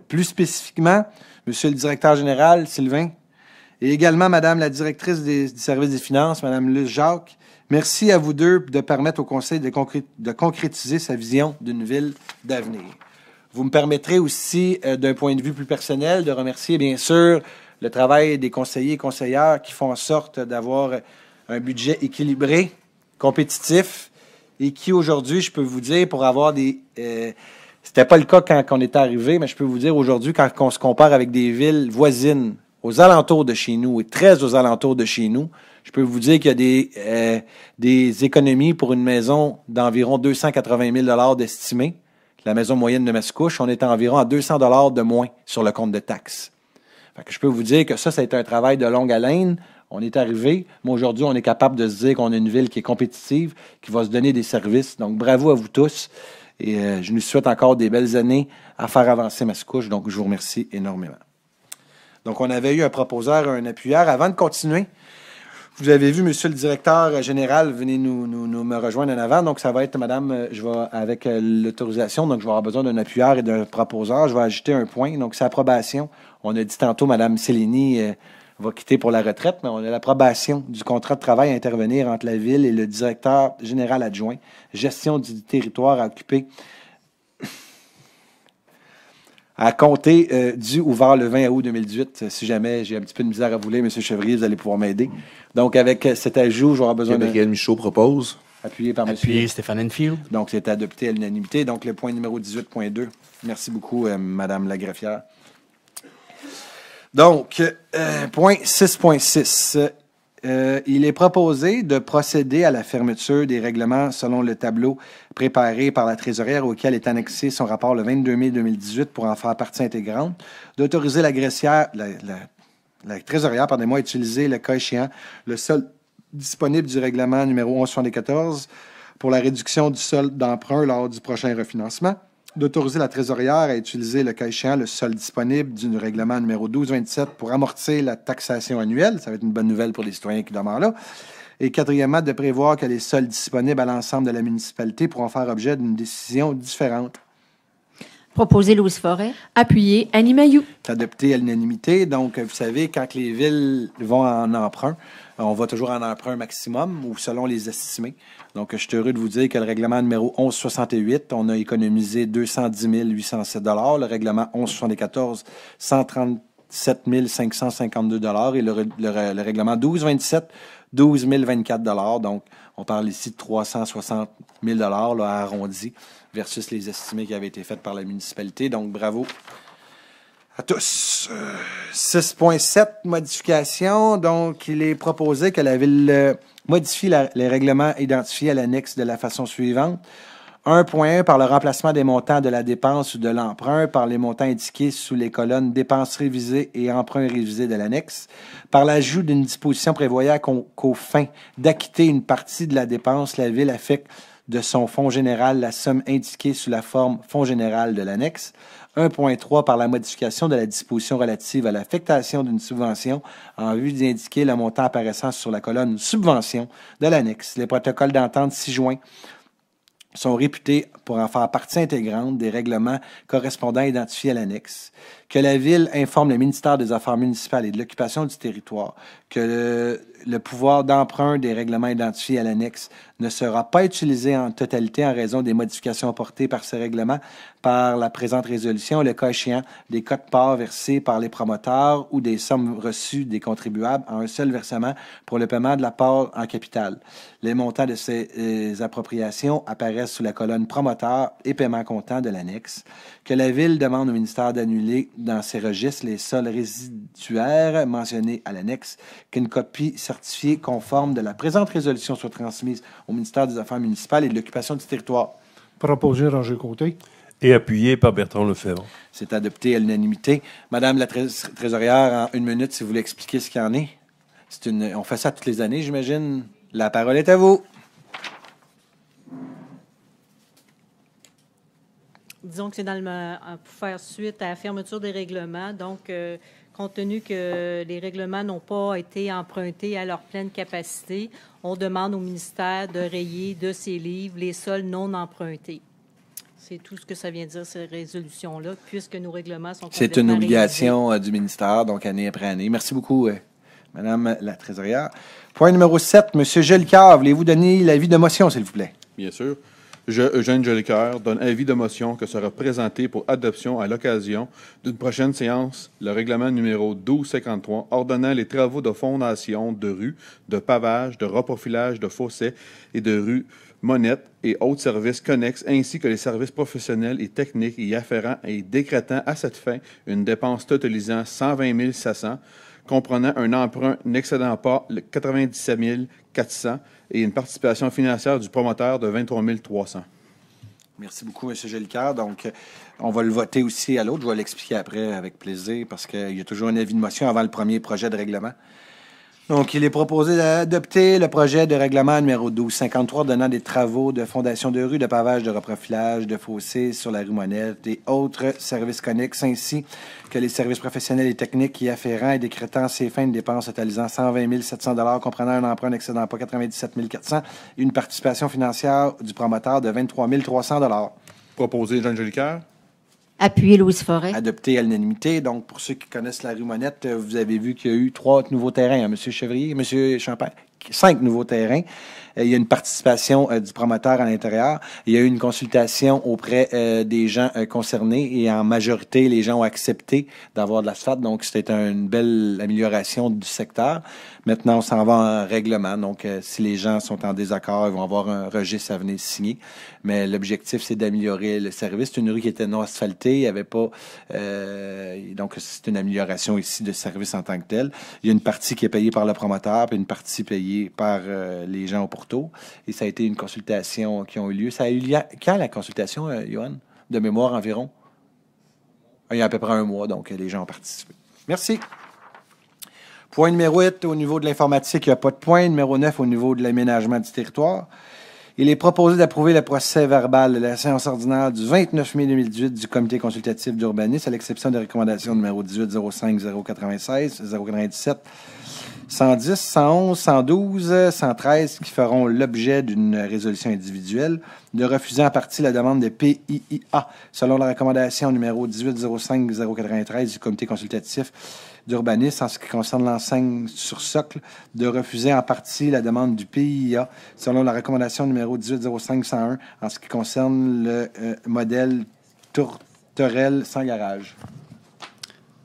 [SPEAKER 1] Plus spécifiquement, Monsieur le directeur général, Sylvain, et également Madame la directrice du service des finances, Madame Luce Jacques, merci à vous deux de permettre au Conseil de concrétiser sa vision d'une ville d'avenir. Vous me permettrez aussi, d'un point de vue plus personnel, de remercier bien sûr le travail des conseillers et conseillères qui font en sorte d'avoir un budget équilibré, compétitif, et qui aujourd'hui, je peux vous dire, pour avoir des... c'était pas le cas quand on est arrivé, mais je peux vous dire aujourd'hui, quand on se compare avec des villes voisines aux alentours de chez nous et très aux alentours de chez nous, je peux vous dire qu'il y a des économies pour une maison d'environ 280 000 d'estimé. La maison moyenne de Mascouche, on est environ à 200 $ de moins sur le compte de taxes. Fait que je peux vous dire que ça a été un travail de longue haleine. On est arrivé, mais aujourd'hui, on est capable de se dire qu'on a une ville qui est compétitive, qui va se donner des services. Donc, bravo à vous tous. Et je nous souhaite encore des belles années à faire avancer Mascouche. Donc, je vous remercie énormément. Donc, on avait eu un proposeur, un appuyeur. Avant de continuer, vous avez vu, monsieur le directeur général, venez me rejoindre en avant. Donc, ça va être, madame, je vais, avec l'autorisation, donc je vais avoir besoin d'un appuyeur et d'un proposeur. Je vais ajouter un point. Donc, c'est approbation. On a dit tantôt, madame Céline va quitter pour la retraite, mais on a l'approbation du contrat de travail à intervenir entre la Ville et le directeur général adjoint, gestion du territoire à occuper à compter du ou vers le 20 août 2018. Si jamais j'ai un petit peu de misère à vous lire, M. Chevrier, vous allez pouvoir m'aider. Donc, avec cet ajout, j'aurai besoin de...
[SPEAKER 10] Gabriel Michaud propose.
[SPEAKER 1] Appuyé par M.
[SPEAKER 11] Stéphane Enfield.
[SPEAKER 1] Donc, c'est adopté à l'unanimité. Donc, le point numéro 18.2. Merci beaucoup, Mme la greffière. Donc, point 6.6. Il est proposé de procéder à la fermeture des règlements selon le tableau préparé par la trésorière auquel est annexé son rapport le 22 mai 2018 pour en faire partie intégrante, d'autoriser la trésorière, à utiliser le cas échéant le solde disponible du règlement numéro 1174 pour la réduction du solde d'emprunt lors du prochain refinancement, d'autoriser la trésorière à utiliser le cas échéant le solde disponible du règlement numéro 1227 pour amortir la taxation annuelle. Ça va être une bonne nouvelle pour les citoyens qui demeurent là. Et quatrièmement, de prévoir que les soldes disponibles à l'ensemble de la municipalité pourront faire objet d'une décision différente.
[SPEAKER 9] Proposé Louise Forêt.
[SPEAKER 13] Appuyé Annie Mailloux.
[SPEAKER 1] C'est adopté à l'unanimité. Donc, vous savez, quand les villes vont en emprunt, on va toujours en emprunt maximum ou selon les estimés. Donc, je suis heureux de vous dire que le règlement numéro 1168, on a économisé 210 807 $. Le règlement 1174, 137 552 $ et le règlement 1227, 12 024 $. Donc, on parle ici de 360 000 $ arrondi versus les estimés qui avaient été faits par la municipalité. Donc, bravo à tous. 6.7, modification. Donc, il est proposé que la Ville modifie les règlements identifiés à l'annexe de la façon suivante. 1.1 par le remplacement des montants de la dépense ou de l'emprunt par les montants indiqués sous les colonnes dépenses révisées et emprunts révisés de l'annexe, par l'ajout d'une disposition prévoyant qu'aux fins d'acquitter une partie de la dépense, la Ville affecte de son fonds général la somme indiquée sous la forme fonds général de l'annexe. 1.3 par la modification de la disposition relative à l'affectation d'une subvention en vue d'indiquer le montant apparaissant sur la colonne subvention de l'annexe. Les protocoles d'entente ci-joints sont réputés pour en faire partie intégrante des règlements correspondants identifiés à l'annexe, que la Ville informe le ministère des Affaires municipales et de l'occupation du territoire que le pouvoir d'emprunt des règlements identifiés à l'annexe ne sera pas utilisé en totalité en raison des modifications apportées par ces règlements par la présente résolution, le cas échéant des quotes-parts versées par les promoteurs ou des sommes reçues des contribuables en un seul versement pour le paiement de la part en capital. Les montants de ces appropriations apparaissent sous la colonne promoteur et paiement comptant de l'annexe, que la Ville demande au ministère d'annuler dans ses registres les soldes résiduaires mentionnés à l'annexe, qu'une copie certifiée conforme de la présente résolution soit transmise au ministère des Affaires municipales et de l'occupation du territoire.
[SPEAKER 7] Proposé Roger Côté.
[SPEAKER 8] Et appuyé par Bertrand Lefebvre.
[SPEAKER 1] C'est adopté à l'unanimité. Madame la trésorière, en 1 minute, si vous voulez expliquer ce qu'il y en est. On fait ça toutes les années, j'imagine. La parole est à vous.
[SPEAKER 12] Disons que c'est pour faire suite à la fermeture des règlements. Donc, compte tenu que les règlements n'ont pas été empruntés à leur pleine capacité, on demande au ministère de rayer de ses livres les soldes non empruntés. C'est tout ce que ça vient dire, ces résolutions-là, puisque nos règlements sont complètement
[SPEAKER 1] C'est une obligation
[SPEAKER 12] réalisés.
[SPEAKER 1] du ministère, donc année après année. Merci beaucoup, Madame la trésorière. Point numéro 7, M. Jolicoeur, voulez-vous donner l'avis de motion, s'il vous plaît?
[SPEAKER 14] Bien sûr. Je, Eugène Jolicoeur, donne avis de motion que sera présenté pour adoption à l'occasion d'une prochaine séance le règlement numéro 1253 ordonnant les travaux de fondation de rues, de pavage, de reprofilage de fossés et de rues monettes et autres services connexes, ainsi que les services professionnels et techniques y afférents et décrétant à cette fin une dépense totalisant 120 700 comprenant un emprunt n'excédant pas le 97 400 et une participation financière du promoteur de 23 300.
[SPEAKER 1] Merci beaucoup, M. Gélicaire. Donc, on va le voter aussi à l'autre. Je vais l'expliquer après avec plaisir parce qu'il y a toujours un avis de motion avant le premier projet de règlement. Donc, il est proposé d'adopter le projet de règlement numéro 1253 donnant des travaux de fondation de rue, de pavage, de reprofilage, de fossés sur la rue Monette et autres services connexes, ainsi que les services professionnels et techniques y afférents et décrétant ces fins de dépenses totalisant 120 700 $, comprenant un emprunt n'excédant pas 97 400 et une participation financière du promoteur de 23 300 $.
[SPEAKER 14] Proposé, Jean Jolicoeur.
[SPEAKER 9] Appuyé, Louise Forêt.
[SPEAKER 1] Adopté à l'unanimité. Donc, pour ceux qui connaissent la rue Monette, vous avez vu qu'il y a eu 3 nouveaux terrains, hein, M. Chevrier, M. Champagne, 5 nouveaux terrains. Il y a une participation du promoteur à l'intérieur. Il y a eu une consultation auprès des gens concernés et en majorité, les gens ont accepté d'avoir de l'asphalte. Donc, c'était une belle amélioration du secteur. Maintenant, on s'en va en règlement. Donc, si les gens sont en désaccord, ils vont avoir un registre à venir signer. Mais l'objectif, c'est d'améliorer le service. C'est une rue qui était non asphaltée. Il n'y avait pas... donc, c'est une amélioration ici de service en tant que tel. Il y a une partie qui est payée par le promoteur, puis une partie payée par les gens au pourtour. Et ça a été une consultation qui a eu lieu. Ça a eu lieu quand, la consultation, Johan? De mémoire environ? Il y a à peu près un mois, donc les gens ont participé. Merci. Point numéro 8, au niveau de l'informatique, il n'y a pas de point. Numéro 9, au niveau de l'aménagement du territoire. Il est proposé d'approuver le procès verbal de la séance ordinaire du 29 mai 2018 du Comité consultatif d'urbanisme, à l'exception des recommandations numéro 18, 05, 096, 097, 110, 111, 112, 113, qui feront l'objet d'une résolution individuelle, de refuser en partie la demande de PIIA, selon la recommandation numéro 18, 05, 093 du Comité consultatif d'urbanisme en ce qui concerne l'enseigne sur socle, de refuser en partie la demande du PIA selon la recommandation numéro 1805-101 en ce qui concerne le modèle tourterelle sans garage.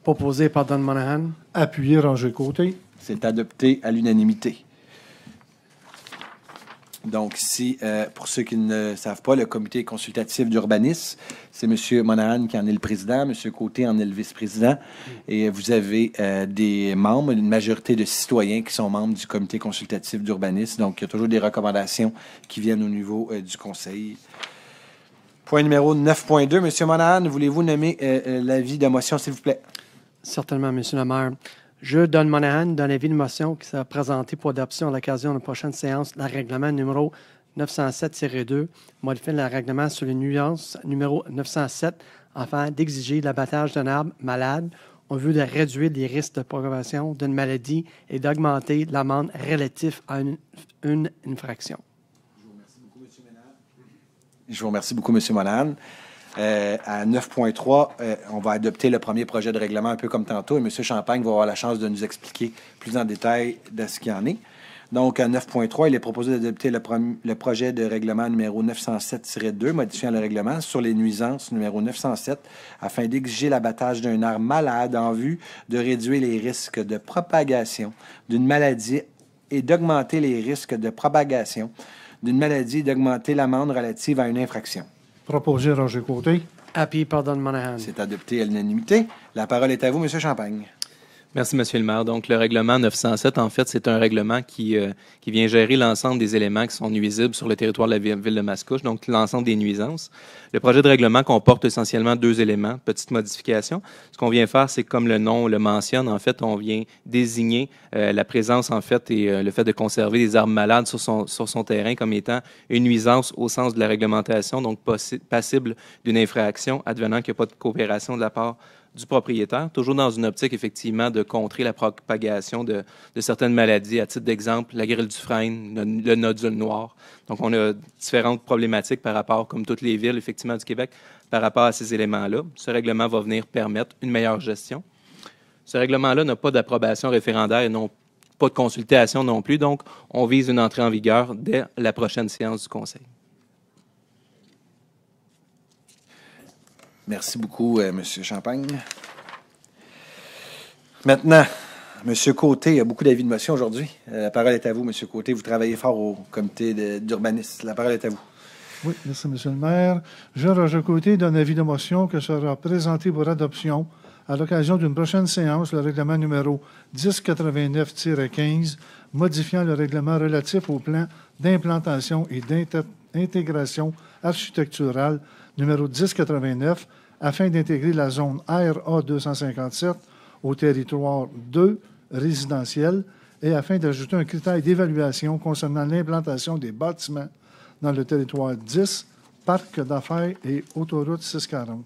[SPEAKER 7] Proposé par Don Monahan. Appuyé, Roger Côté.
[SPEAKER 1] C'est adopté à l'unanimité. Donc, si, pour ceux qui ne savent pas, le comité consultatif d'urbanisme, c'est M. Monahan qui en est le président, M. Côté en est le vice-président, et vous avez des membres, une majorité de citoyens qui sont membres du comité consultatif d'urbanisme. Donc, il y a toujours des recommandations qui viennent au niveau du conseil. Point numéro 9.2. M. Monahan, voulez-vous nommer l'avis de motion, s'il vous plaît?
[SPEAKER 7] Certainement, M. le maire. Je, Don Monahan, donne l'avis de motion qui sera présenté pour adoption à l'occasion de la prochaine séance, le règlement numéro 907-2, modifiant le règlement sur les nuisances numéro 907 afin d'exiger l'abattage d'un arbre malade en vue de réduire les risques de propagation d'une maladie et d'augmenter l'amende relative à une infraction.
[SPEAKER 1] Je vous remercie beaucoup, M. Monahan. À 9.3, on va adopter le premier projet de règlement un peu comme tantôt et M. Champagne va avoir la chance de nous expliquer plus en détail de ce qu'il y en est. Donc, à 9.3, il est proposé d'adopter le projet de règlement numéro 907-2, modifiant le règlement sur les nuisances numéro 907, afin d'exiger l'abattage d'un arbre malade en vue de réduire les risques de propagation d'une maladie et d'augmenter les risques de propagation d'une maladie et d'augmenter l'amende relative à une infraction.
[SPEAKER 7] Proposé, Roger Côté. Appuyé par Don Monahan.
[SPEAKER 1] C'est adopté à l'unanimité. La parole est à vous, M. Champagne.
[SPEAKER 13] Merci, M. le maire. Donc, le règlement 907, en fait, c'est un règlement qui vient gérer l'ensemble des éléments qui sont nuisibles sur le territoire de la ville de Mascouche, donc l'ensemble des nuisances. Le projet de règlement comporte essentiellement 2 éléments, petite modification. Ce qu'on vient faire, c'est comme le nom le mentionne, en fait, on vient désigner la présence, en fait, et le fait de conserver des arbres malades sur son terrain comme étant une nuisance au sens de la réglementation, donc passible d'une infraction, advenant qu'il n'y a pas de coopération de la part du propriétaire, toujours dans une optique, effectivement, de contrer la propagation de certaines maladies. À titre d'exemple, la grêle du frêne, le nodule noir. Donc, on a différentes problématiques par rapport, comme toutes les villes, effectivement, du Québec, par rapport à ces éléments-là. Ce règlement va venir permettre une meilleure gestion. Ce règlement-là n'a pas d'approbation référendaire et non pas de consultation non plus. Donc, on vise une entrée en vigueur dès la prochaine séance du Conseil.
[SPEAKER 1] Merci beaucoup, M. Champagne. Maintenant, M. Côté, il y a beaucoup d'avis de motion aujourd'hui. La parole est à vous, M. Côté. Vous travaillez fort au comité d'urbanisme. La parole est à vous.
[SPEAKER 15] Oui, merci, M. le maire. Je, Roger Côté, donne avis de motion que sera présenté pour adoption à l'occasion d'une prochaine séance le règlement numéro 1089-15, modifiant le règlement relatif au plan d'implantation et d'intégration architecturale numéro 1089, afin d'intégrer la zone ARA 257 au territoire 2 résidentiel et afin d'ajouter un critère d'évaluation concernant l'implantation des bâtiments dans le territoire 10, parc d'affaires et autoroute 640.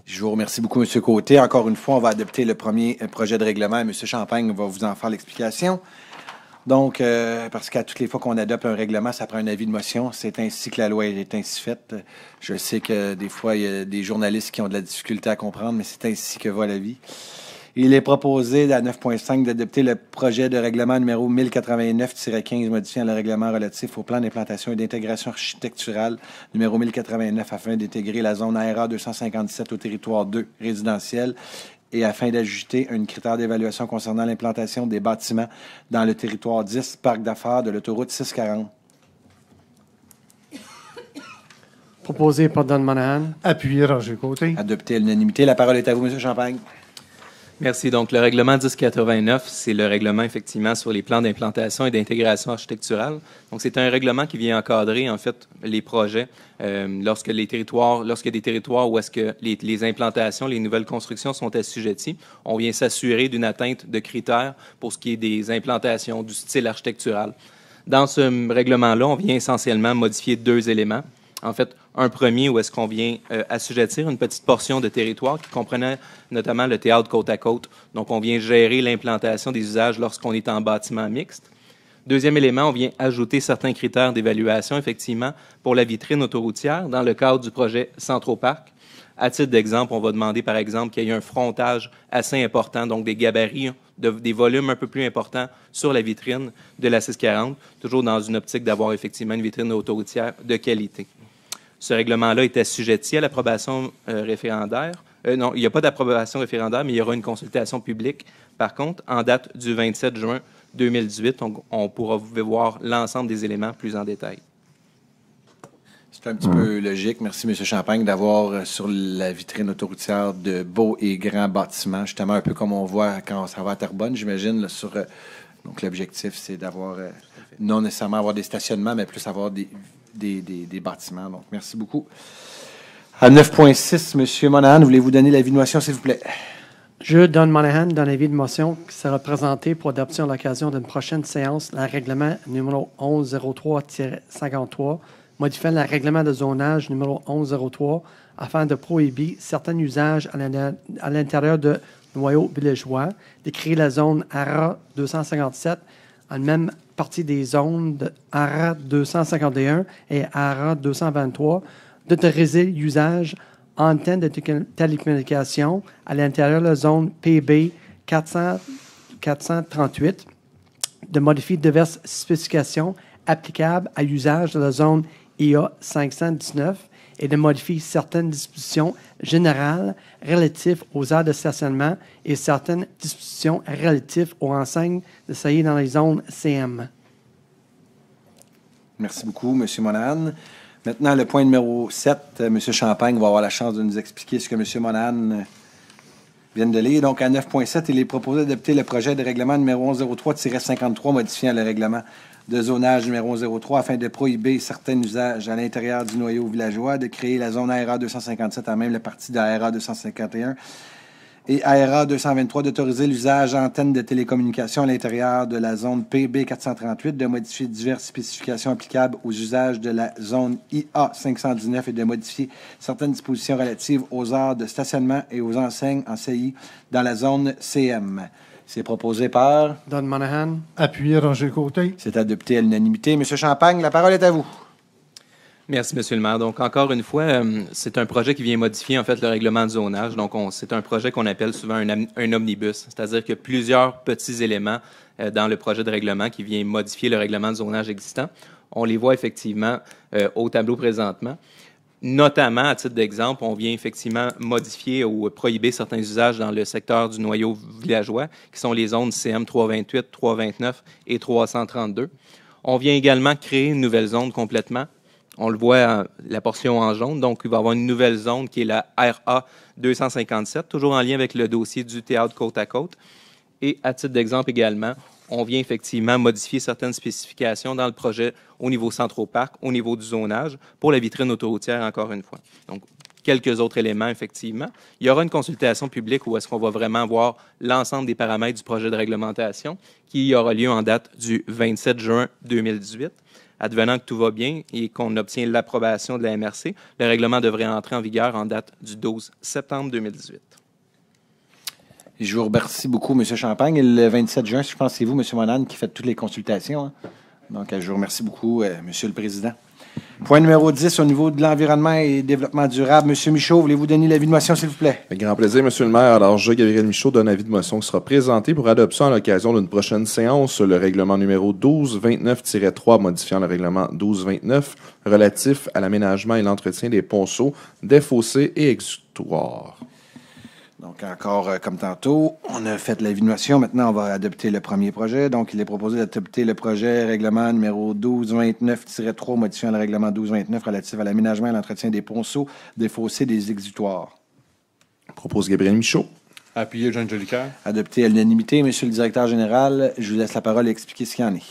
[SPEAKER 1] Je vous remercie beaucoup, M. Côté. Encore une fois, on va adopter le premier projet de règlement. M. Champagne va vous en faire l'explication. Donc, parce qu'à toutes les fois qu'on adopte un règlement, ça prend un avis de motion. C'est ainsi que la loi est ainsi faite. Je sais que des fois, il y a des journalistes qui ont de la difficulté à comprendre, mais c'est ainsi que va la vie. Il est proposé à 9.5 d'adopter le projet de règlement numéro 1089-15 modifiant le règlement relatif au plan d'implantation et d'intégration architecturale numéro 1089 afin d'intégrer la zone ARA 257 au territoire 2 résidentiel et afin d'ajouter un critère d'évaluation concernant l'implantation des bâtiments dans le territoire 10 parc d'affaires de l'autoroute 640.
[SPEAKER 7] Proposé par Don Monahan.
[SPEAKER 15] Appuyé Roger Côté.
[SPEAKER 1] Adopté à l'unanimité. La parole est à vous, M. Champagne.
[SPEAKER 13] Merci. Donc, le règlement 1089, c'est le règlement, effectivement, sur les plans d'implantation et d'intégration architecturale. Donc, c'est un règlement qui vient encadrer, en fait, les projets lorsqu'il y a des territoires où est-ce que les implantations, les nouvelles constructions sont assujetties. On vient s'assurer d'une atteinte de critères pour ce qui est des implantations, du style architectural. Dans ce règlement-là, on vient essentiellement modifier 2 éléments. En fait, un premier où est-ce qu'on vient assujettir une petite portion de territoire qui comprenait notamment le théâtre côte à côte. Donc, on vient gérer l'implantation des usages lorsqu'on est en bâtiment mixte. Deuxième élément, on vient ajouter certains critères d'évaluation, effectivement, pour la vitrine autoroutière dans le cadre du projet Centro-Parc. À titre d'exemple, on va demander, par exemple, qu'il y ait un frontage assez important, donc des gabarits, des volumes un peu plus importants sur la vitrine de la 640, toujours dans une optique d'avoir effectivement une vitrine autoroutière de qualité. Ce règlement-là est assujetti à l'approbation référendaire. Non, il n'y a pas d'approbation référendaire, mais il y aura une consultation publique. Par contre, en date du 27 juin 2018, on pourra voir l'ensemble des éléments plus en détail.
[SPEAKER 1] C'est un petit peu logique, merci M. Champagne, d'avoir sur la vitrine autoroutière de beaux et grands bâtiments, justement un peu comme on voit quand ça va à Terrebonne, j'imagine. Donc l'objectif, c'est d'avoir, non nécessairement avoir des stationnements, mais plus avoir des bâtiments. Donc, merci beaucoup. À 9.6, M. Monahan, voulez-vous donner l'avis de motion, s'il vous plaît?
[SPEAKER 7] Je, Don Monahan, donne l'avis de motion qui sera présenté pour adoption à l'occasion d'une prochaine séance, le règlement numéro 1103-53, modifiant le règlement de zonage numéro 1103 afin de prohiber certains usages à l'intérieur de noyaux villageois, de créer la zone ARA 257 en même partie des zones de ARA 251 et ARA 223, d'autoriser l'usage antennes de télécommunications à l'intérieur de la zone PB 438, de modifier diverses spécifications applicables à l'usage de la zone IA 519 et de modifier certaines dispositions générales relatives aux aires de stationnement et certaines dispositions relatives aux enseignes de saillie dans les zones CM.
[SPEAKER 1] Merci beaucoup, M. Monahan. Maintenant, le point numéro 7, M. Champagne va avoir la chance de nous expliquer ce que M. Monahan vient de lire. Donc, à 9.7, il est proposé d'adopter le projet de règlement numéro 1103-53 modifiant le règlement de zonage numéro 1103 afin de prohiber certains usages à l'intérieur du noyau villageois, de créer la zone ARA 257 en même la partie de ARA 251 et ARA 223, d'autoriser l'usage d'antennes de télécommunications à l'intérieur de la zone PB 438, de modifier diverses spécifications applicables aux usages de la zone IA 519 et de modifier certaines dispositions relatives aux heures de stationnement et aux enseignes en CI dans la zone CM. C'est proposé par
[SPEAKER 7] Don Monahan.
[SPEAKER 15] Appuyé Roger Côté. C'est
[SPEAKER 1] adopté à l'unanimité. M. Champagne, la parole est à vous.
[SPEAKER 13] Merci, M. le maire. Donc, encore une fois, c'est un projet qui vient modifier, en fait, le règlement de zonage. Donc, c'est un projet qu'on appelle souvent un omnibus, c'est-à-dire qu'il y a plusieurs petits éléments dans le projet de règlement qui vient modifier le règlement de zonage existant. On les voit effectivement au tableau présentement. Notamment, à titre d'exemple, on vient effectivement modifier ou prohiber certains usages dans le secteur du noyau villageois, qui sont les zones CM 328, 329 et 332. On vient également créer une nouvelle zone complètement On le voit, la portion en jaune. Donc, il va y avoir une nouvelle zone qui est la RA 257, toujours en lien avec le dossier du théâtre côte à côte. Et à titre d'exemple également, on vient effectivement modifier certaines spécifications dans le projet au niveau Centro-Parc, au niveau du zonage, pour la vitrine autoroutière, encore une fois. Donc, quelques autres éléments, effectivement. Il y aura une consultation publique où est-ce qu'on va vraiment voir l'ensemble des paramètres du projet de réglementation qui aura lieu en date du 27 juin 2018. Advenant que tout va bien et qu'on obtient l'approbation de la MRC, le règlement devrait entrer en vigueur en date du 12 septembre 2018.
[SPEAKER 1] Je vous remercie beaucoup, M. Champagne. Et le 27 juin, je pense que c'est vous, M. Monan, qui faites toutes les consultations. Hein? Donc, je vous remercie beaucoup, M. le Président. Point numéro 10, au niveau de l'environnement et développement durable. M. Michaud, voulez-vous donner l'avis de motion, s'il vous plaît?
[SPEAKER 10] Avec grand plaisir, M. le maire. Alors, je, Gabriel Michaud, donne avis de motion qui sera présenté pour adoption à l'occasion d'une prochaine séance sur le règlement numéro 1229-3 modifiant le règlement 1229 relatif à l'aménagement et l'entretien des ponceaux, des fossés et exutoires.
[SPEAKER 1] Donc, encore comme tantôt, on a fait l'avis de motion. Maintenant, on va adopter le premier projet. Donc, il est proposé d'adopter le projet règlement numéro 1229-3 modifiant le règlement 1229 relatif à l'aménagement et l'entretien des ponceaux, des fossés, des exutoires.
[SPEAKER 10] Propose Gabriel Michaud.
[SPEAKER 14] Appuyé Jean Jolicoeur.
[SPEAKER 1] Adopté à l'unanimité. Monsieur le directeur général, je vous laisse la parole et expliquer ce qu'il y en est.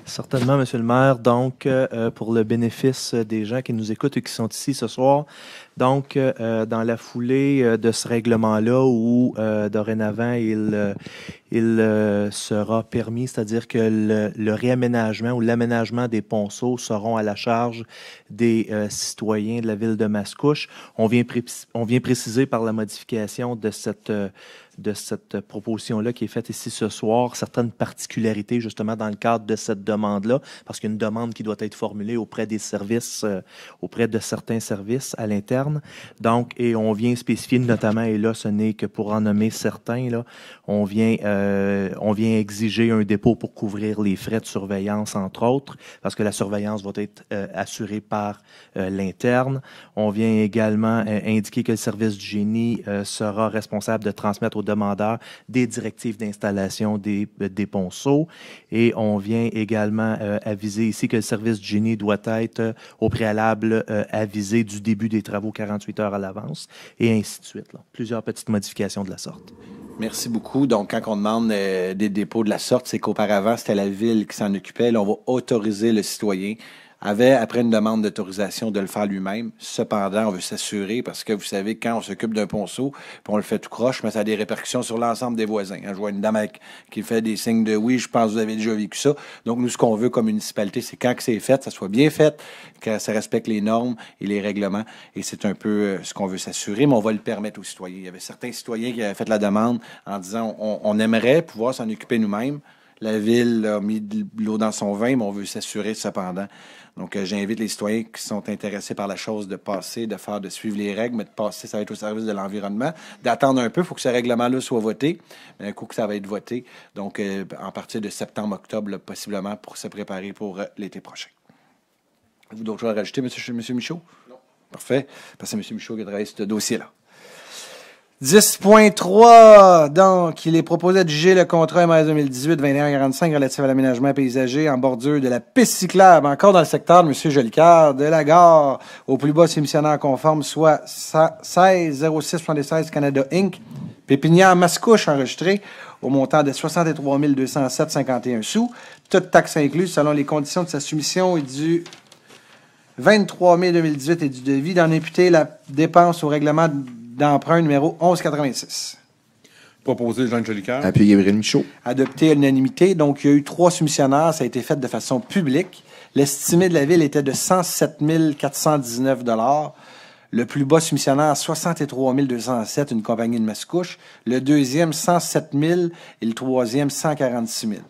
[SPEAKER 16] Certainement, Monsieur le maire. Donc, pour le bénéfice des gens qui nous écoutent et qui sont ici ce soir, donc, dans la foulée de ce règlement-là où, dorénavant, il sera permis, c'est-à-dire que le réaménagement ou l'aménagement des ponceaux seront à la charge des citoyens de la ville de Mascouche. On vient préciser par la modification de cette proposition-là qui est faite ici ce soir, certaines particularités justement dans le cadre de cette demande-là, parce qu'il y a une demande qui doit être formulée auprès des services, auprès de certains services à l'interne. Donc, et on vient spécifier notamment, et là, ce n'est que pour en nommer certains, là, on vient exiger un dépôt pour couvrir les frais de surveillance, entre autres, parce que la surveillance va être assurée par l'interne. On vient également indiquer que le service du génie sera responsable de transmettre aux demandeurs des directives d'installation des ponceaux. Et on vient également aviser ici que le service du génie doit être au préalable avisé du début des travaux 48 heures à l'avance, et ainsi de suite. Là. Plusieurs petites modifications de la sorte.
[SPEAKER 1] Merci beaucoup. Donc, quand on demande des dépôts de la sorte, c'est qu'auparavant, c'était la ville qui s'en occupait. Là, on va autoriser le citoyen après une demande d'autorisation de le faire lui-même. Cependant, on veut s'assurer, parce que vous savez, quand on s'occupe d'un ponceau, puis on le fait tout croche, mais ça a des répercussions sur l'ensemble des voisins. Je vois une dame qui fait des signes de « oui, je pense que vous avez déjà vécu ça ». Donc, nous, ce qu'on veut comme municipalité, c'est quand que c'est fait, ça soit bien fait, que ça respecte les normes et les règlements. Et c'est un peu ce qu'on veut s'assurer, mais on va le permettre aux citoyens. Il y avait certains citoyens qui avaient fait la demande en disant « on aimerait pouvoir s'en occuper nous-mêmes ». La ville a mis de l'eau dans son vin, mais on veut s'assurer cependant. Donc, j'invite les citoyens qui sont intéressés par la chose de passer, de suivre les règles, mais de passer, ça va être au service de l'environnement, d'attendre un peu, il faut que ce règlement-là soit voté, mais un coup que ça va être voté, donc en partir de septembre-octobre, là, possiblement, pour se préparer pour l'été prochain. Avez-vous d'autres choses à rajouter, M. Michaud? Non. Parfait, parce que c'est M. Michaud qui a travaillé sur ce dossier-là. 10.3, donc, il est proposé de juger le contrat MS 2018-2145 relatif à l'aménagement paysager en bordure de la piste cyclable, encore dans le secteur de M. Jolicoeur, de la gare au plus bas soumissionnaire conforme, soit 160676 Canada Inc., Pépinière Mascouche enregistré au montant de 63 207,51 sous, toute taxe incluse selon les conditions de sa soumission et du 23 mai 2018 et du devis d'en imputer la dépense au règlement d'emprunt numéro 1186.
[SPEAKER 14] Proposé Jean Jolicoeur.
[SPEAKER 10] Appuyé Gabriel Michaud.
[SPEAKER 1] Adopté à l'unanimité. Donc, il y a eu 3 soumissionnaires. Ça a été fait de façon publique. L'estimé de la ville était de 107 419 $. Le plus bas soumissionnaire, 63 207, une compagnie de Mascouche. Le deuxième, 107 000 et le troisième, 146 000.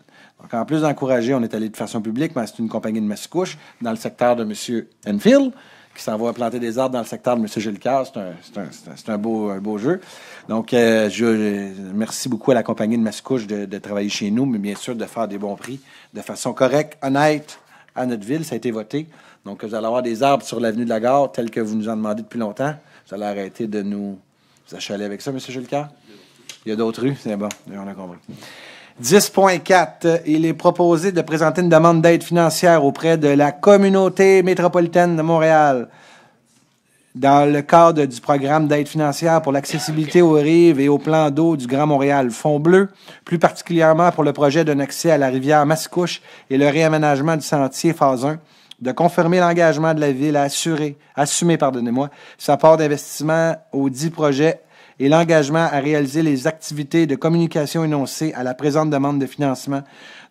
[SPEAKER 1] Donc, en plus d'encourager, on est allé de façon publique, mais c'est une compagnie de Mascouche dans le secteur de M. Enfield, qui s'en va planter des arbres dans le secteur de M. Jolicoeur. C'est un beau jeu. Donc, merci beaucoup à la compagnie de Mascouche de travailler chez nous, mais bien sûr de faire des bons prix de façon correcte, honnête à notre ville. Ça a été voté. Donc, vous allez avoir des arbres sur l'avenue de la Gare, tels que vous nous en demandez depuis longtemps. Vous allez arrêter de nous achaler avec ça, M. Jolicoeur? Il y a d'autres rues? C'est bon, on a compris. 10.4, il est proposé de présenter une demande d'aide financière auprès de la communauté métropolitaine de Montréal dans le cadre du programme d'aide financière pour l'accessibilité aux rives et au plan d'eau du Grand Montréal Fonds bleu, plus particulièrement pour le projet d'un accès à la rivière Mascouche et le réaménagement du sentier phase 1, de confirmer l'engagement de la Ville à assumer sa part d'investissement aux 10 projets et l'engagement à réaliser les activités de communication énoncées à la présente demande de financement,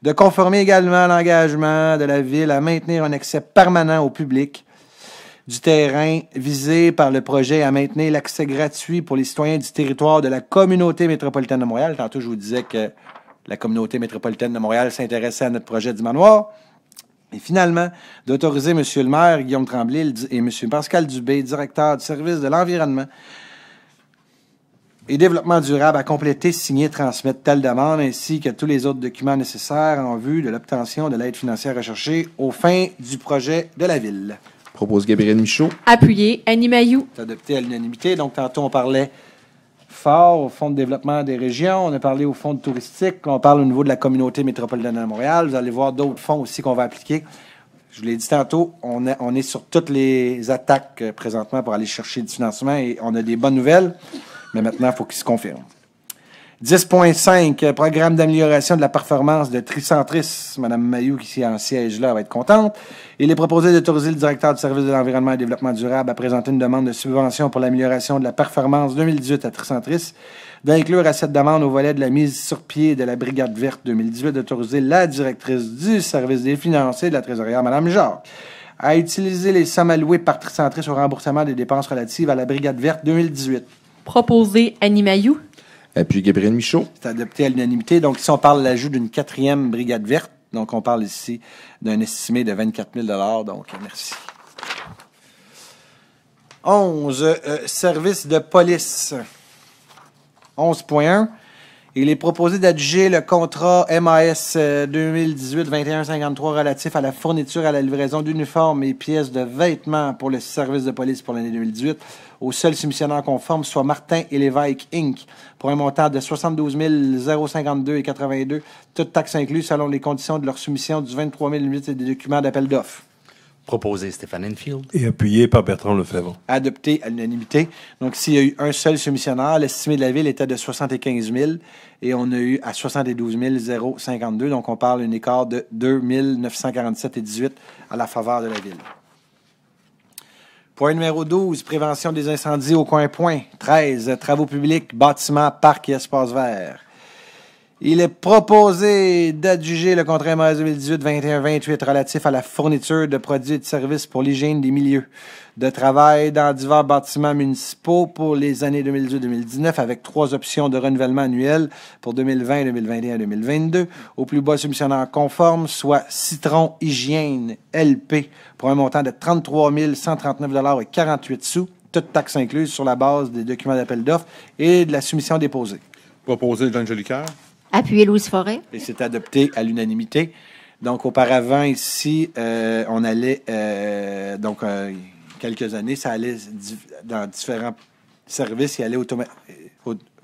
[SPEAKER 1] de confirmer également l'engagement de la Ville à maintenir un accès permanent au public du terrain visé par le projet à maintenir l'accès gratuit pour les citoyens du territoire de la communauté métropolitaine de Montréal. Tantôt, je vous disais que la communauté métropolitaine de Montréal s'intéressait à notre projet du manoir. Et finalement, d'autoriser M. le maire, Guillaume Tremblay, et M. Pascal Dubé, directeur du service de l'environnement et développement durable, à compléter, signer, transmettre telle demande, ainsi que tous les autres documents nécessaires en vue de l'obtention de l'aide financière recherchée aux fins du projet de la Ville.
[SPEAKER 10] Propose Gabriel Michaud.
[SPEAKER 9] Appuyé. Annie Mailloux.
[SPEAKER 1] C'est adopté à l'unanimité. Donc, tantôt, on parlait fort au Fonds de développement des régions. On a parlé au Fonds de touristique. On parle au niveau de la communauté métropolitaine de Montréal. Vous allez voir d'autres fonds aussi qu'on va appliquer. Je vous l'ai dit tantôt, on est sur toutes les attaques présentement pour aller chercher du financement et on a des bonnes nouvelles. Mais maintenant, il faut qu'ils se confirment. 10.5, programme d'amélioration de la performance de Tricentris. Mme Mailloux, qui est en siège là, va être contente. Il est proposé d'autoriser le directeur du service de l'environnement et du développement durable à présenter une demande de subvention pour l'amélioration de la performance 2018 à Tricentris, d'inclure à cette demande au volet de la mise sur pied de la Brigade verte 2018, d'autoriser la directrice du service des finances et de la trésorière, Mme Jacques, à utiliser les sommes allouées par Tricentris au remboursement des dépenses relatives à la Brigade verte 2018.
[SPEAKER 9] Proposé Annie Mailloux.
[SPEAKER 10] Puis Gabriel Michaud.
[SPEAKER 1] C'est adopté à l'unanimité. Donc, ici, on parle de l'ajout d'une 4e brigade verte. Donc, on parle ici d'un estimé de 24 000 $. Donc, merci. 11. Service de police. 11.1. Il est proposé d'adjuger le contrat MAS 2018-2153 relatif à la fourniture et à la livraison d'uniformes et pièces de vêtements pour le service de police pour l'année 2018 au seul soumissionnaire conforme, soit Martin et Lévesque Inc., pour un montant de 72 052,82 $, toutes taxes incluses selon les conditions de leur soumission du 23 008 et des documents d'appel d'offres.
[SPEAKER 11] Proposé Stéphane Enfield.
[SPEAKER 8] Et appuyé par Bertrand Lefebvre.
[SPEAKER 1] Adopté à l'unanimité. Donc, s'il y a eu un seul soumissionnaire, l'estimé de la Ville était de 75 000 et on a eu à 72 052. Donc, on parle d'un écart de 2 947,18 à la faveur de la Ville. Point numéro 12, prévention des incendies au coin-point. 13, travaux publics, bâtiments, parcs et espaces verts. Il est proposé d'adjuger le contrat MAS 2018-21-28 relatif à la fourniture de produits et de services pour l'hygiène des milieux de travail dans divers bâtiments municipaux pour les années 2018-2019 avec 3 options de renouvellement annuel pour 2020, 2021 et 2022 au plus bas soumissionnaire conforme, soit Citron Hygiène LP pour un montant de 33 139,48 $, toutes taxes incluses sur la base des documents d'appel d'offres et de la soumission déposée.
[SPEAKER 14] Proposé Jean Jolicoeur.
[SPEAKER 9] Appuyé Louise Forêt.
[SPEAKER 1] Et c'est adopté à l'unanimité. Donc, auparavant, ici, on allait, quelques années, ça allait dans différents services, il allait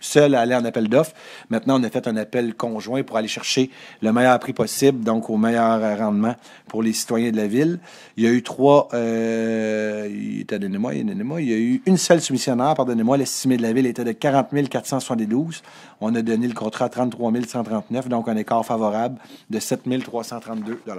[SPEAKER 1] seul aller en appel d'offres. Maintenant, on a fait un appel conjoint pour aller chercher le meilleur prix possible, donc au meilleur rendement pour les citoyens de la Ville. Il y a eu il y a eu une seule soumissionnaire, pardonnez-moi, l'estimé de la Ville était de 40 472. On a donné le contrat à 33 139, donc un écart favorable de 7 332 $.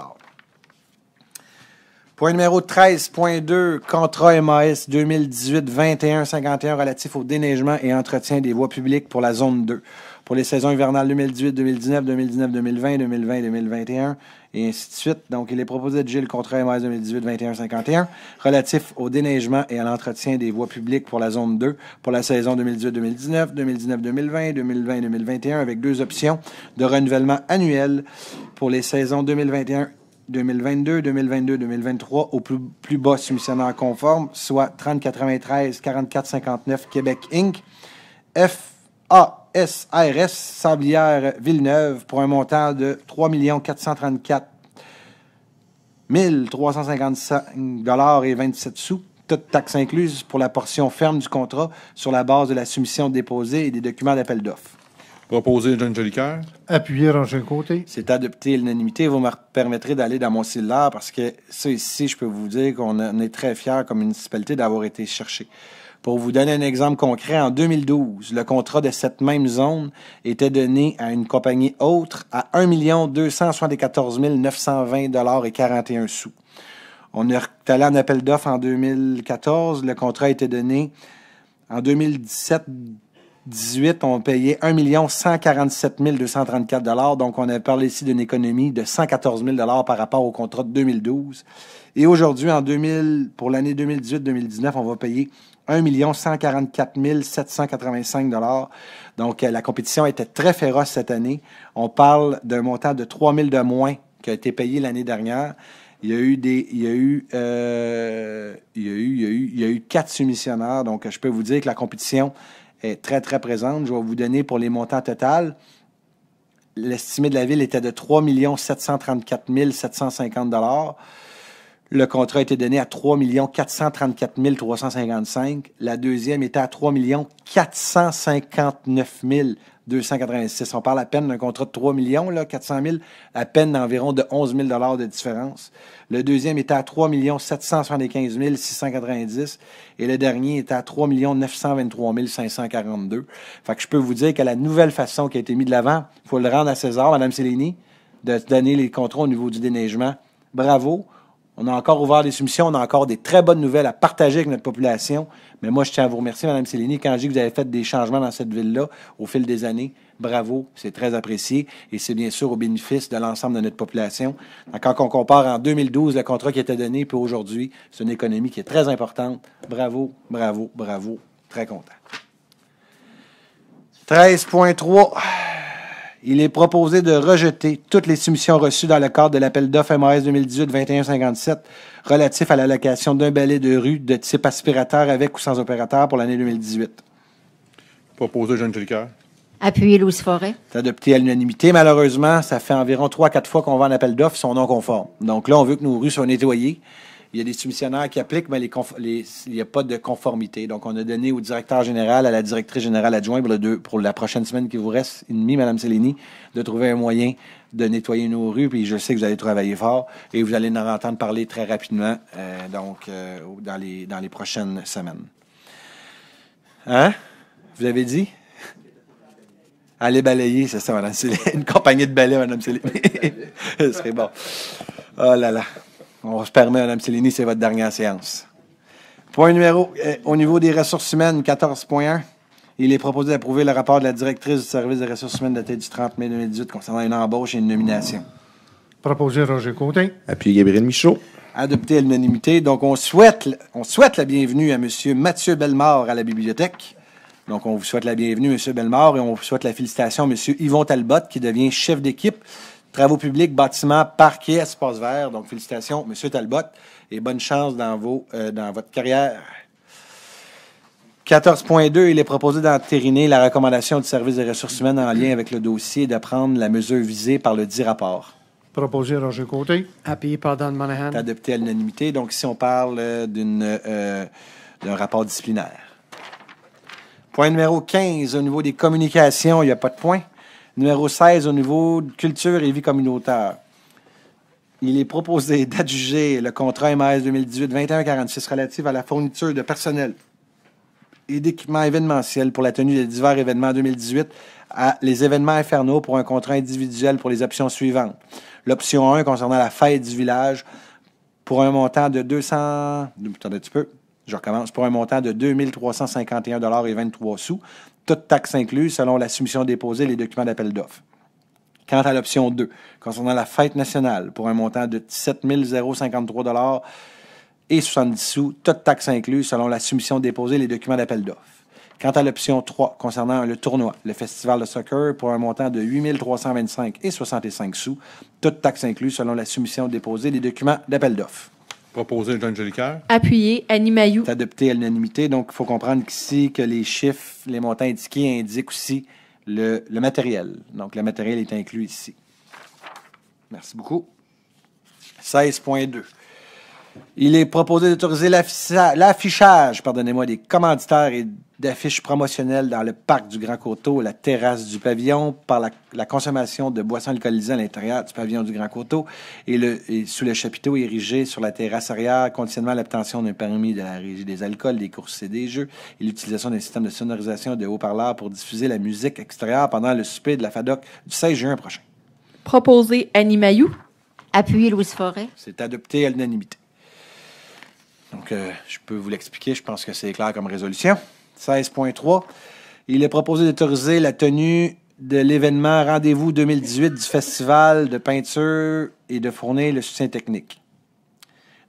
[SPEAKER 1] Point numéro 13.2, contrat MAS 2018-21-51 relatif au déneigement et entretien des voies publiques pour la zone 2. Pour les saisons hivernales 2018-2019, 2019-2020, 2020-2021 et ainsi de suite. Donc, il est proposé d'adjuger le contrat MAS 2018-21-51 relatif au déneigement et à l'entretien des voies publiques pour la zone 2 pour la saison 2018-2019, 2019-2020, 2020-2021 avec 2 options de renouvellement annuel pour les saisons 2021 2022, 2022, 2023 au plus bas soumissionnaire conforme, soit 3093 44 59 Québec Inc. FASRS Sablière Villeneuve pour un montant de 3 434 355,27 $, toutes taxes incluses pour la portion ferme du contrat sur la base de la soumission déposée et des documents d'appel d'offres.
[SPEAKER 14] Proposé John Jolicoeur.
[SPEAKER 15] Appuyé Roger Côté.
[SPEAKER 1] C'est adopté à l'unanimité. Vous me permettrez d'aller dans mon cellulaire parce que ça ici, je peux vous dire qu'on est très fiers comme municipalité d'avoir été chercher. Pour vous donner un exemple concret, en 2012, le contrat de cette même zone était donné à une compagnie autre à 1 274 920 et 41 sous. On est allé en appel d'offres en 2014. Le contrat a été donné en 2017-18. On payait 1 147 234 Donc, on a parlé ici d'une économie de 114 000 par rapport au contrat de 2012. Et aujourd'hui, pour l'année 2018-2019, on va payer 1 144 785 Donc, la compétition était très féroce cette année. On parle d'un montant de 3 000 de moins qui a été payé l'année dernière. Il y a eu 4 soumissionnaires. Donc, je peux vous dire que la compétition est très, très présente. Je vais vous donner pour les montants total. L'estimé de la ville était de 3 734 750 Le contrat a été donné à 3 434 355 La deuxième était à 3 459 286 On parle à peine d'un contrat de 3 400 000, à peine d'environ de 11 000 de différence. Le deuxième était à 3 775 690 et le dernier était à 3 923 542 Fait que je peux vous dire que la nouvelle façon qui a été mise de l'avant, il faut le rendre à César, Mme Célény, de donner les contrats au niveau du déneigement. Bravo. On a encore ouvert des soumissions, on a encore des très bonnes nouvelles à partager avec notre population. Mais moi, je tiens à vous remercier, Mme Célény. Quand je dis que vous avez fait des changements dans cette ville-là au fil des années, bravo, c'est très apprécié. Et c'est bien sûr au bénéfice de l'ensemble de notre population. Donc, quand on compare en 2012 le contrat qui était donné, puis aujourd'hui, c'est une économie qui est très importante. Bravo, bravo, bravo. Très content. 13.3. Il est proposé de rejeter toutes les soumissions reçues dans le cadre de l'appel d'offres MAS 2018-2157 relatif à l'allocation d'un balai de rue de type aspirateur avec ou sans opérateur pour l'année 2018.
[SPEAKER 14] Proposé John Jolicoeur.
[SPEAKER 9] Appuyé Louise Forêt.
[SPEAKER 1] C'est adopté à l'unanimité. Malheureusement, ça fait environ 3-4 fois qu'on va en appel d'offres, ils sont non conformes. Donc là, on veut que nos rues soient nettoyées. Il y a des soumissionnaires qui appliquent, mais il n'y a pas de conformité. Donc, on a donné au directeur général, à la directrice générale adjointe pour la prochaine semaine qui vous reste et demie, Mme Célény, de trouver un moyen de nettoyer nos rues. Puis je sais que vous allez travailler fort et vous allez en entendre parler très rapidement dans les prochaines semaines. Hein? Vous avez dit? Allez balayer, c'est ça, Mme Célény. Une compagnie de balais, Mme Célény. Ce serait bon. Oh là là. On se permet, Mme Célény, c'est votre dernière séance. Point numéro, au niveau des ressources humaines, 14.1, il est proposé d'approuver le rapport de la directrice du service des ressources humaines datée du 30 mai 2018 concernant une embauche et une nomination.
[SPEAKER 15] Proposé Roger Côté.
[SPEAKER 10] Appuyé Gabriel Michaud.
[SPEAKER 1] Adopté à l'unanimité. Donc, on souhaite la bienvenue à M. Mathieu Bellemare à la bibliothèque. Donc, on vous souhaite la bienvenue, M. Bellemare, et on vous souhaite la félicitation à M. Yvon Talbot, qui devient chef d'équipe. Travaux publics, bâtiments, parquets, espaces verts. Donc, félicitations, M. Talbot, et bonne chance dans votre carrière. 14.2, il est proposé d'entériner la recommandation du service des ressources humaines en lien avec le dossier et de prendre la mesure visée par le dit rapport.
[SPEAKER 15] Proposé Roger Côté.
[SPEAKER 7] Appuyé par Don Monahan.
[SPEAKER 1] C'est adopté à l'unanimité. Donc, ici, on parle d'un rapport disciplinaire. Point numéro 15, au niveau des communications, il n'y a pas de point. Numéro 16, au niveau de culture et vie communautaire. Il est proposé d'adjuger le contrat MAS 2018-2146 relatif à la fourniture de personnel et d'équipements événementiels pour la tenue de divers événements 2018 à les événements infernaux pour un contrat individuel pour les options suivantes. L'option 1 concernant la fête du village pour un montant de 200... Attendez un petit peu. Je recommence. Pour un montant de 2 351,23 $, toute taxe incluse selon la soumission déposée et les documents d'appel d'offres. Quant à l'option 2, concernant la fête nationale, pour un montant de 17 053 et 70 sous, toute taxe incluse selon la soumission déposée et les documents d'appel d'offres. Quant à l'option 3, concernant le tournoi, le festival de soccer, pour un montant de 8 325 et 65 sous, toute taxe incluse selon la soumission déposée et les documents d'appel d'offres.
[SPEAKER 14] Proposé John Jolicoeur.
[SPEAKER 9] Appuyé Annie Mailloux.
[SPEAKER 1] C'est adopté à l'unanimité. Donc, il faut comprendre qu'ici, que les chiffres, les montants indiqués indiquent aussi le matériel. Donc, le matériel est inclus ici. Merci beaucoup. 16.2. Il est proposé d'autoriser l'affichage, des commanditaires et d'affiches promotionnelles dans le parc du Grand Coteau, la terrasse du pavillon, par la consommation de boissons alcoolisées à l'intérieur du pavillon du Grand Coteau et sous le chapiteau érigé sur la terrasse arrière, conditionnement à l'obtention d'un permis de la Régie des alcools, des courses et des jeux et l'utilisation d'un système de sonorisation de haut-parleurs pour diffuser la musique extérieure pendant le souper de la FADOC du 16 juin prochain.
[SPEAKER 9] Proposé Annie Mailloux. Appuyé Louise Forêt.
[SPEAKER 1] C'est adopté à l'unanimité. Donc, je peux vous l'expliquer. Je pense que c'est clair comme résolution. 16.3. Il est proposé d'autoriser la tenue de l'événement Rendez-vous 2018 du Festival de peinture et de fournir le soutien technique.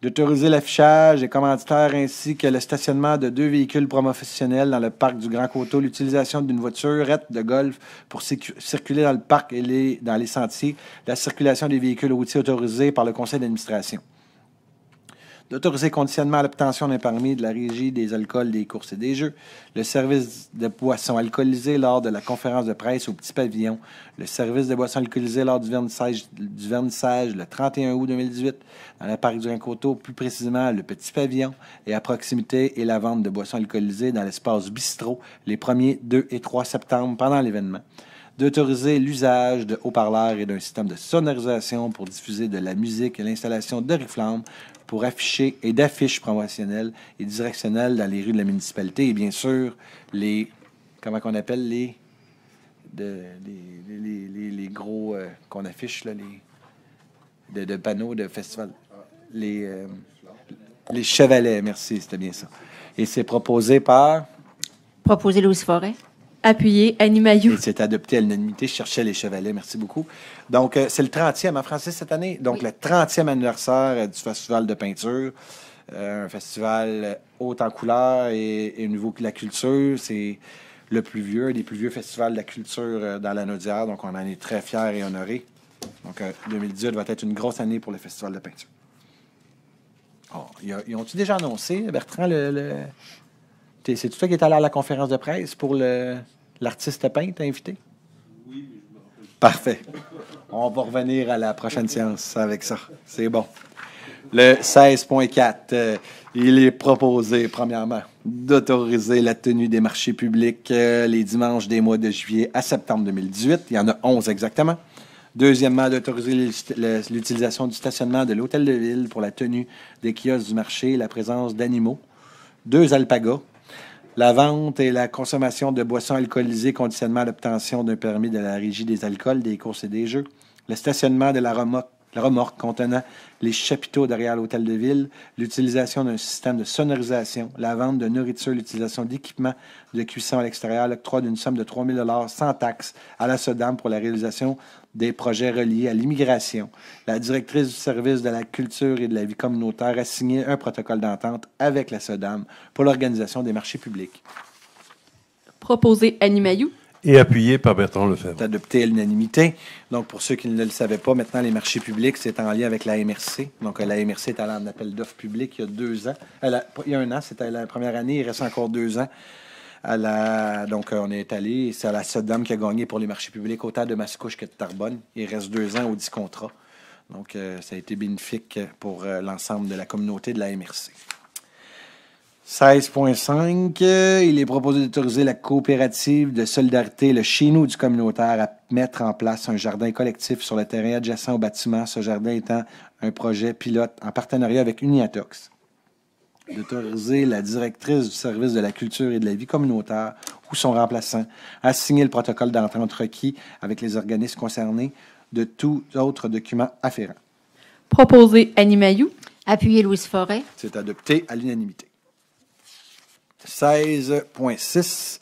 [SPEAKER 1] D'autoriser l'affichage des commanditaires ainsi que le stationnement de 2 véhicules promotionnels dans le parc du Grand Coteau, l'utilisation d'une voiturette de golf pour circuler dans le parc et dans les sentiers, la circulation des véhicules routiers autorisés par le conseil d'administration. D'autoriser conditionnement à l'obtention d'un permis de la Régie des alcools, des courses et des jeux, le service de boissons alcoolisées lors de la conférence de presse au Petit Pavillon, le service de boissons alcoolisées lors du vernissage le 31 août 2018 dans le parc du Grand Coteau, plus précisément le Petit Pavillon, et à proximité et la vente de boissons alcoolisées dans l'espace bistrot les 1er, 2 et 3 septembre pendant l'événement. D'autoriser l'usage de haut-parleurs et d'un système de sonorisation pour diffuser de la musique et l'installation de reflammes pour afficher et d'affiches promotionnelles et directionnelles dans les rues de la municipalité. Et bien sûr, comment qu'on appelle les gros qu'on affiche, là, de panneaux de festival. Les chevalets, merci, c'était bien ça. Et c'est proposé par...
[SPEAKER 9] Proposé Louise Forêt. Appuyé Annie Mailloux.
[SPEAKER 1] Et c'est adopté à l'unanimité. Je cherchais les chevalets. Merci beaucoup. Donc, c'est le 30e, Francis, cette année. Donc, le 30e anniversaire du Festival de peinture. Un festival haut en couleur et au niveau de la culture. C'est le plus vieux, des plus vieux festivals de la culture dans la Naudière. Donc, on en est très fiers et honorés. Donc, 2018 va être une grosse année pour le Festival de peinture. Oh, ils ont-tu déjà annoncé, Bertrand, c'est toi qui es allé à la conférence de presse pour l'artiste peintre invité? Oui, mais je me rappelle. Parfait. On va revenir à la prochaine séance avec ça. C'est bon. Le 16.4, il est proposé, premièrement, d'autoriser la tenue des marchés publics les dimanches des mois de juillet à septembre 2018. Il y en a 11 exactement. Deuxièmement, d'autoriser l'utilisation du stationnement de l'hôtel de ville pour la tenue des kiosques du marché et la présence d'animaux. 2 alpagas. La vente et la consommation de boissons alcoolisées, conditionnement à l'obtention d'un permis de la Régie des alcools, des courses et des jeux. Le stationnement de la remorque contenant les chapiteaux derrière l'hôtel de ville. L'utilisation d'un système de sonorisation. La vente de nourriture, l'utilisation d'équipements de cuisson à l'extérieur. L'octroi d'une somme de 3 000 sans taxe à la SODAM pour la réalisation des projets reliés à l'immigration. La directrice du service de la culture et de la vie communautaire a signé un protocole d'entente avec la SODAM pour l'organisation des marchés publics.
[SPEAKER 9] Proposé Annie Mailloux.
[SPEAKER 8] Et appuyé par Bertrand Lefebvre.
[SPEAKER 1] C'est adopté à l'unanimité. Donc, pour ceux qui ne le savaient pas, maintenant, les marchés publics, c'est en lien avec la MRC. Donc, la MRC est allée en appel d'offres publiques il y a 2 ans. Il y a 1 an, c'était la première année. Il reste encore 2 ans. Donc, on est allé. C'est à la SODAM qui a gagné pour les marchés publics, autant de Mascouche que de Terrebonne. Il reste 2 ans au 10 contrats. Donc, ça a été bénéfique pour l'ensemble de la communauté de la MRC. 16.5, il est proposé d'autoriser la coopérative de solidarité, le Chez nous du communautaire, à mettre en place un jardin collectif sur le terrain adjacent au bâtiment, ce jardin étant un projet pilote en partenariat avec Uniatox. D'autoriser la directrice du service de la culture et de la vie communautaire ou son remplaçant à signer le protocole d'entente requis avec les organismes concernés de tout autre document afférent.
[SPEAKER 9] Proposé Annie Mailloux. Appuyé Louise Forêt.
[SPEAKER 1] C'est adopté à l'unanimité. 16.6,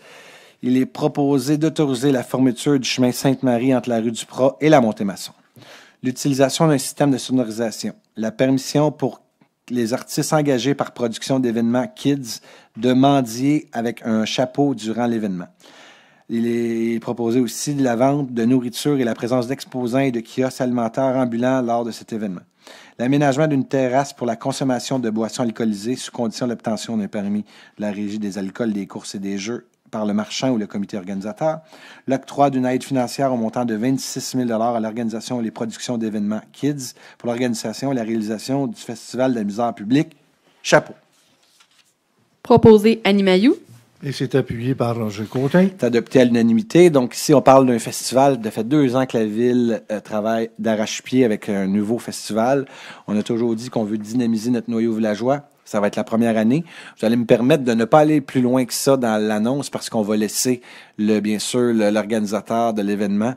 [SPEAKER 1] il est proposé d'autoriser la fermeture du chemin Sainte-Marie entre la rue du Prat et la Montée-Masson. L'utilisation d'un système de sonorisation. La permission pour les artistes engagés par production d'événements Kids de mendier avec un chapeau durant l'événement. Il est proposé aussi de la vente de nourriture et la présence d'exposants et de kiosques alimentaires ambulants lors de cet événement. L'aménagement d'une terrasse pour la consommation de boissons alcoolisées sous condition de l'obtention d'un permis de la Régie des alcools, des courses et des jeux par le marchand ou le comité organisateur. L'octroi d'une aide financière au montant de 26 000 à l'organisation et les productions d'événements Kids pour l'organisation et la réalisation du Festival de la misère publique. Chapeau.
[SPEAKER 9] Proposé Annie Mailloux.
[SPEAKER 15] Et c'est appuyé par Roger Côté.
[SPEAKER 1] C'est adopté à l'unanimité. Donc ici, on parle d'un festival. Ça fait 2 ans que la Ville travaille d'arrache-pied avec un nouveau festival. On a toujours dit qu'on veut dynamiser notre noyau villageois. Ça va être la première année. Vous allez me permettre de ne pas aller plus loin que ça dans l'annonce parce qu'on va laisser, bien sûr, l'organisateur de l'événement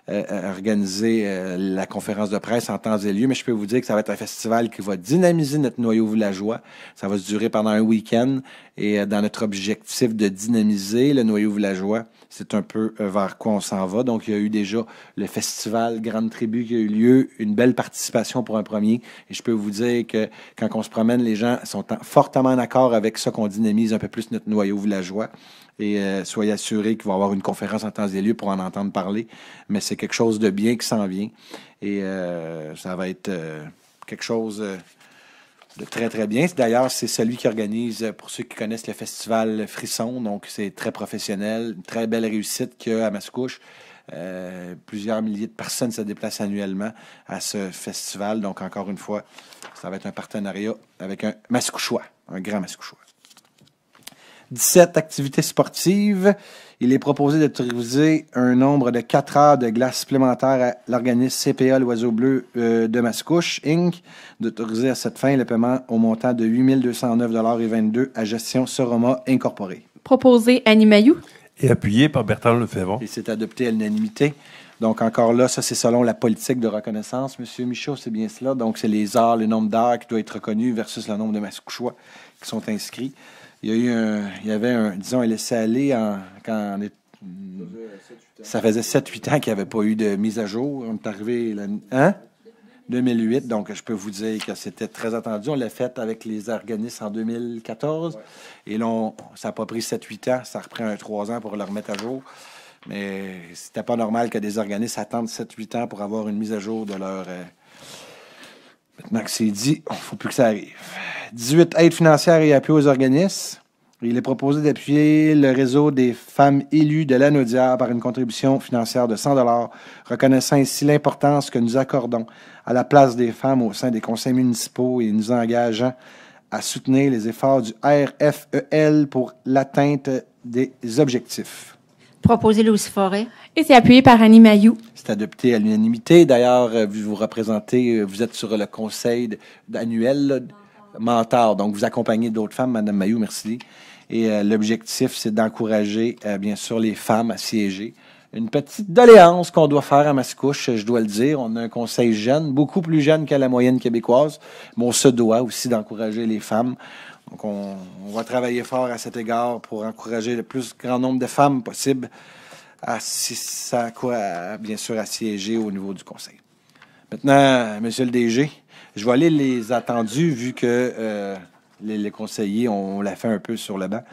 [SPEAKER 1] organiser la conférence de presse en temps et lieu, mais je peux vous dire que ça va être un festival qui va dynamiser notre noyau villageois. Ça va se durer pendant un week-end et dans notre objectif de dynamiser le noyau villageois, c'est un peu vers quoi on s'en va. Donc, il y a eu déjà le festival Grande Tribu qui a eu lieu, une belle participation pour un premier. Et je peux vous dire que quand on se promène, les gens sont fortement en accord avec ça qu'on dynamise un peu plus notre noyau villageois. Et soyez assurés qu'il va y avoir une conférence en temps et lieu pour en entendre parler. Mais c'est quelque chose de bien qui s'en vient. Et ça va être quelque chose de très, très bien. D'ailleurs, c'est celui qui organise, pour ceux qui connaissent le festival Frisson, donc c'est très professionnel, une très belle réussite qu'il y a à Mascouche. Plusieurs milliers de personnes se déplacent annuellement à ce festival. Donc, encore une fois, ça va être un partenariat avec un Mascouchois, un grand Mascouchois. 17 activités sportives. Il est proposé d'autoriser un nombre de 4 heures de glace supplémentaire à l'organisme CPA L'Oiseau Bleu de Mascouche, Inc., d'autoriser à cette fin le paiement au montant de 8 209,22 $ à Gestion Soroma Incorporée.
[SPEAKER 9] Proposé Annie Mailloux.
[SPEAKER 8] Et appuyé par Bertrand Lefebvre.
[SPEAKER 1] Et c'est adopté à l'unanimité. Donc, encore là, ça, c'est selon la politique de reconnaissance, M. Michaud, c'est bien cela. Donc, c'est les heures, le nombre d'heures qui doit être reconnu versus le nombre de Mascouchois qui sont inscrits. Il y avait un laisser-aller ça faisait 7-8 ans qu'il n'y avait pas eu de mise à jour. On est arrivé 2008, donc je peux vous dire que c'était très attendu. On l'a fait avec les organismes en 2014. Et là, ça n'a pas pris 7-8 ans, ça reprend 3 ans pour le remettre à jour. Mais c'était pas normal que des organismes attendent 7-8 ans pour avoir une mise à jour de leur... Maintenant que c'est dit, il ne faut plus que ça arrive. 18 aides financières et appui aux organismes. Il est proposé d'appuyer le réseau des femmes élues de l'Anaudière par une contribution financière de 100 $, reconnaissant ainsi l'importance que nous accordons à la place des femmes au sein des conseils municipaux et nous engageant à soutenir les efforts du RFEL pour l'atteinte des objectifs.
[SPEAKER 9] Proposé Lucie Forêt. Et c'est appuyé par Annie Mailloux.
[SPEAKER 1] C'est adopté à l'unanimité. D'ailleurs, vous représentez, vous êtes sur le conseil annuel mentor. Donc, vous accompagnez d'autres femmes, Mme Mailloux, merci. Et l'objectif, c'est d'encourager, bien sûr, les femmes à siéger. Une petite doléance qu'on doit faire à Mascouche, je dois le dire. On a un conseil jeune, beaucoup plus jeune que la moyenne québécoise, mais on se doit aussi d'encourager les femmes. Donc, on va travailler fort à cet égard pour encourager le plus grand nombre de femmes possible bien sûr, à siéger au niveau du conseil. Maintenant, Monsieur le DG, je vais aller les attendus vu que les conseillers, on l'a fait un peu sur le banc.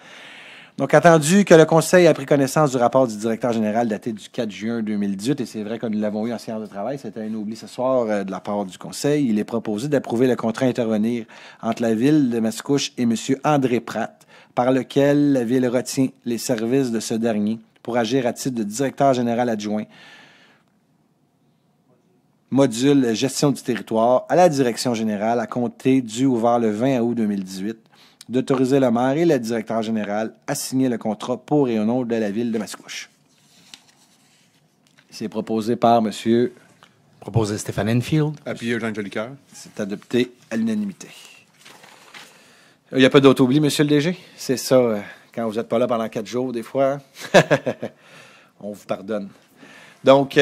[SPEAKER 1] Donc, attendu que le Conseil a pris connaissance du rapport du directeur général daté du 4 juin 2018, et c'est vrai que nous l'avons eu en séance de travail, c'était un oubli ce soir de la part du Conseil, il est proposé d'approuver le contrat à intervenir entre la Ville de Mascouche et M. André Pratt, par lequel la Ville retient les services de ce dernier pour agir à titre de directeur général adjoint, module gestion du territoire, à la direction générale à compter du ouvert le 20 août 2018, d'autoriser le maire et le directeur général à signer le contrat pour et au nom de la Ville de Mascouche. C'est proposé par M.
[SPEAKER 11] Proposé Stéphane Enfield.
[SPEAKER 14] Appuyé Eugène Jolicoeur.
[SPEAKER 1] C'est adopté à l'unanimité. Il n'y a pas d'autre oubli, M. le DG? C'est ça, quand vous n'êtes pas là pendant 4 jours, des fois, on vous pardonne. Donc,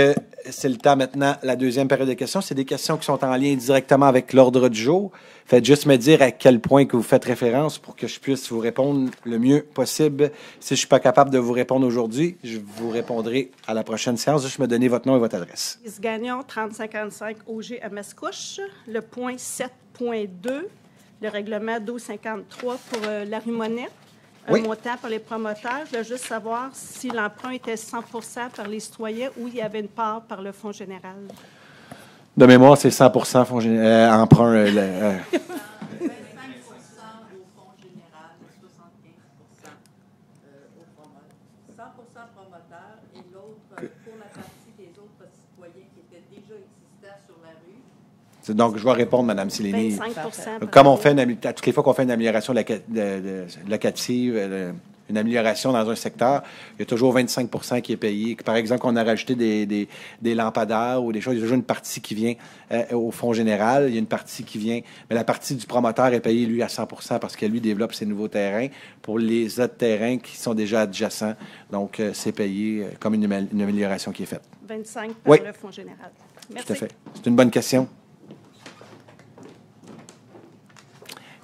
[SPEAKER 1] c'est le temps maintenant, la deuxième période de questions. C'est des questions qui sont en lien directement avec l'ordre du jour. Faites juste me dire à quel point que vous faites référence pour que je puisse vous répondre le mieux possible. Si je ne suis pas capable de vous répondre aujourd'hui, je vous répondrai à la prochaine séance. Juste me donner votre nom et votre adresse.
[SPEAKER 17] Lise Gagnon, 3055 OG à Mascouche. Le point 7.2, le règlement 1253 pour la rue Monette. Un montant pour les promoteurs. Je voulais juste savoir si l'emprunt était 100 % par les citoyens ou il y avait une part par le Fonds général.
[SPEAKER 1] De mémoire, c'est 100 % emprunt.
[SPEAKER 17] 25 % au Fonds général, 75 % 100 % promoteurs et l'autre pour la partie des autres citoyens qui étaient déjà existants sur la rue.
[SPEAKER 1] Donc, je vais répondre, Mme Sileni.
[SPEAKER 17] 25 %
[SPEAKER 1] Comme on fait, toutes les fois qu'on fait une amélioration locative, une amélioration dans un secteur, il y a toujours 25 qui est payé. Par exemple, on a rajouté des lampadaires ou des choses, il y a toujours une partie qui vient au fonds général, il y a une partie qui vient, mais la partie du promoteur est payée, lui, à 100 parce que lui développe ses nouveaux terrains pour les autres terrains qui sont déjà adjacents. Donc, c'est payé comme une amélioration qui est faite.
[SPEAKER 17] 25
[SPEAKER 1] oui.
[SPEAKER 17] le fonds général. Merci.
[SPEAKER 1] Tout à fait. C'est une bonne question.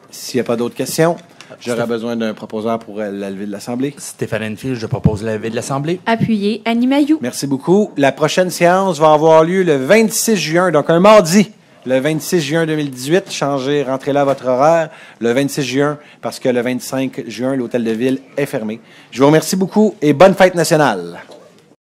[SPEAKER 1] S'il n'y a pas d'autres questions, j'aurais besoin d'un proposeur pour la levée de l'Assemblée.
[SPEAKER 11] Stéphane Enfield, je propose la levée de l'Assemblée.
[SPEAKER 9] Appuyé. Annie Mailloux.
[SPEAKER 1] Merci beaucoup. La prochaine séance va avoir lieu le 26 juin, donc un mardi. Le 26 juin 2018, rentrez là à votre horaire. Le 26 juin, parce que le 25 juin, l'Hôtel de Ville est fermé. Je vous remercie beaucoup et bonne fête nationale.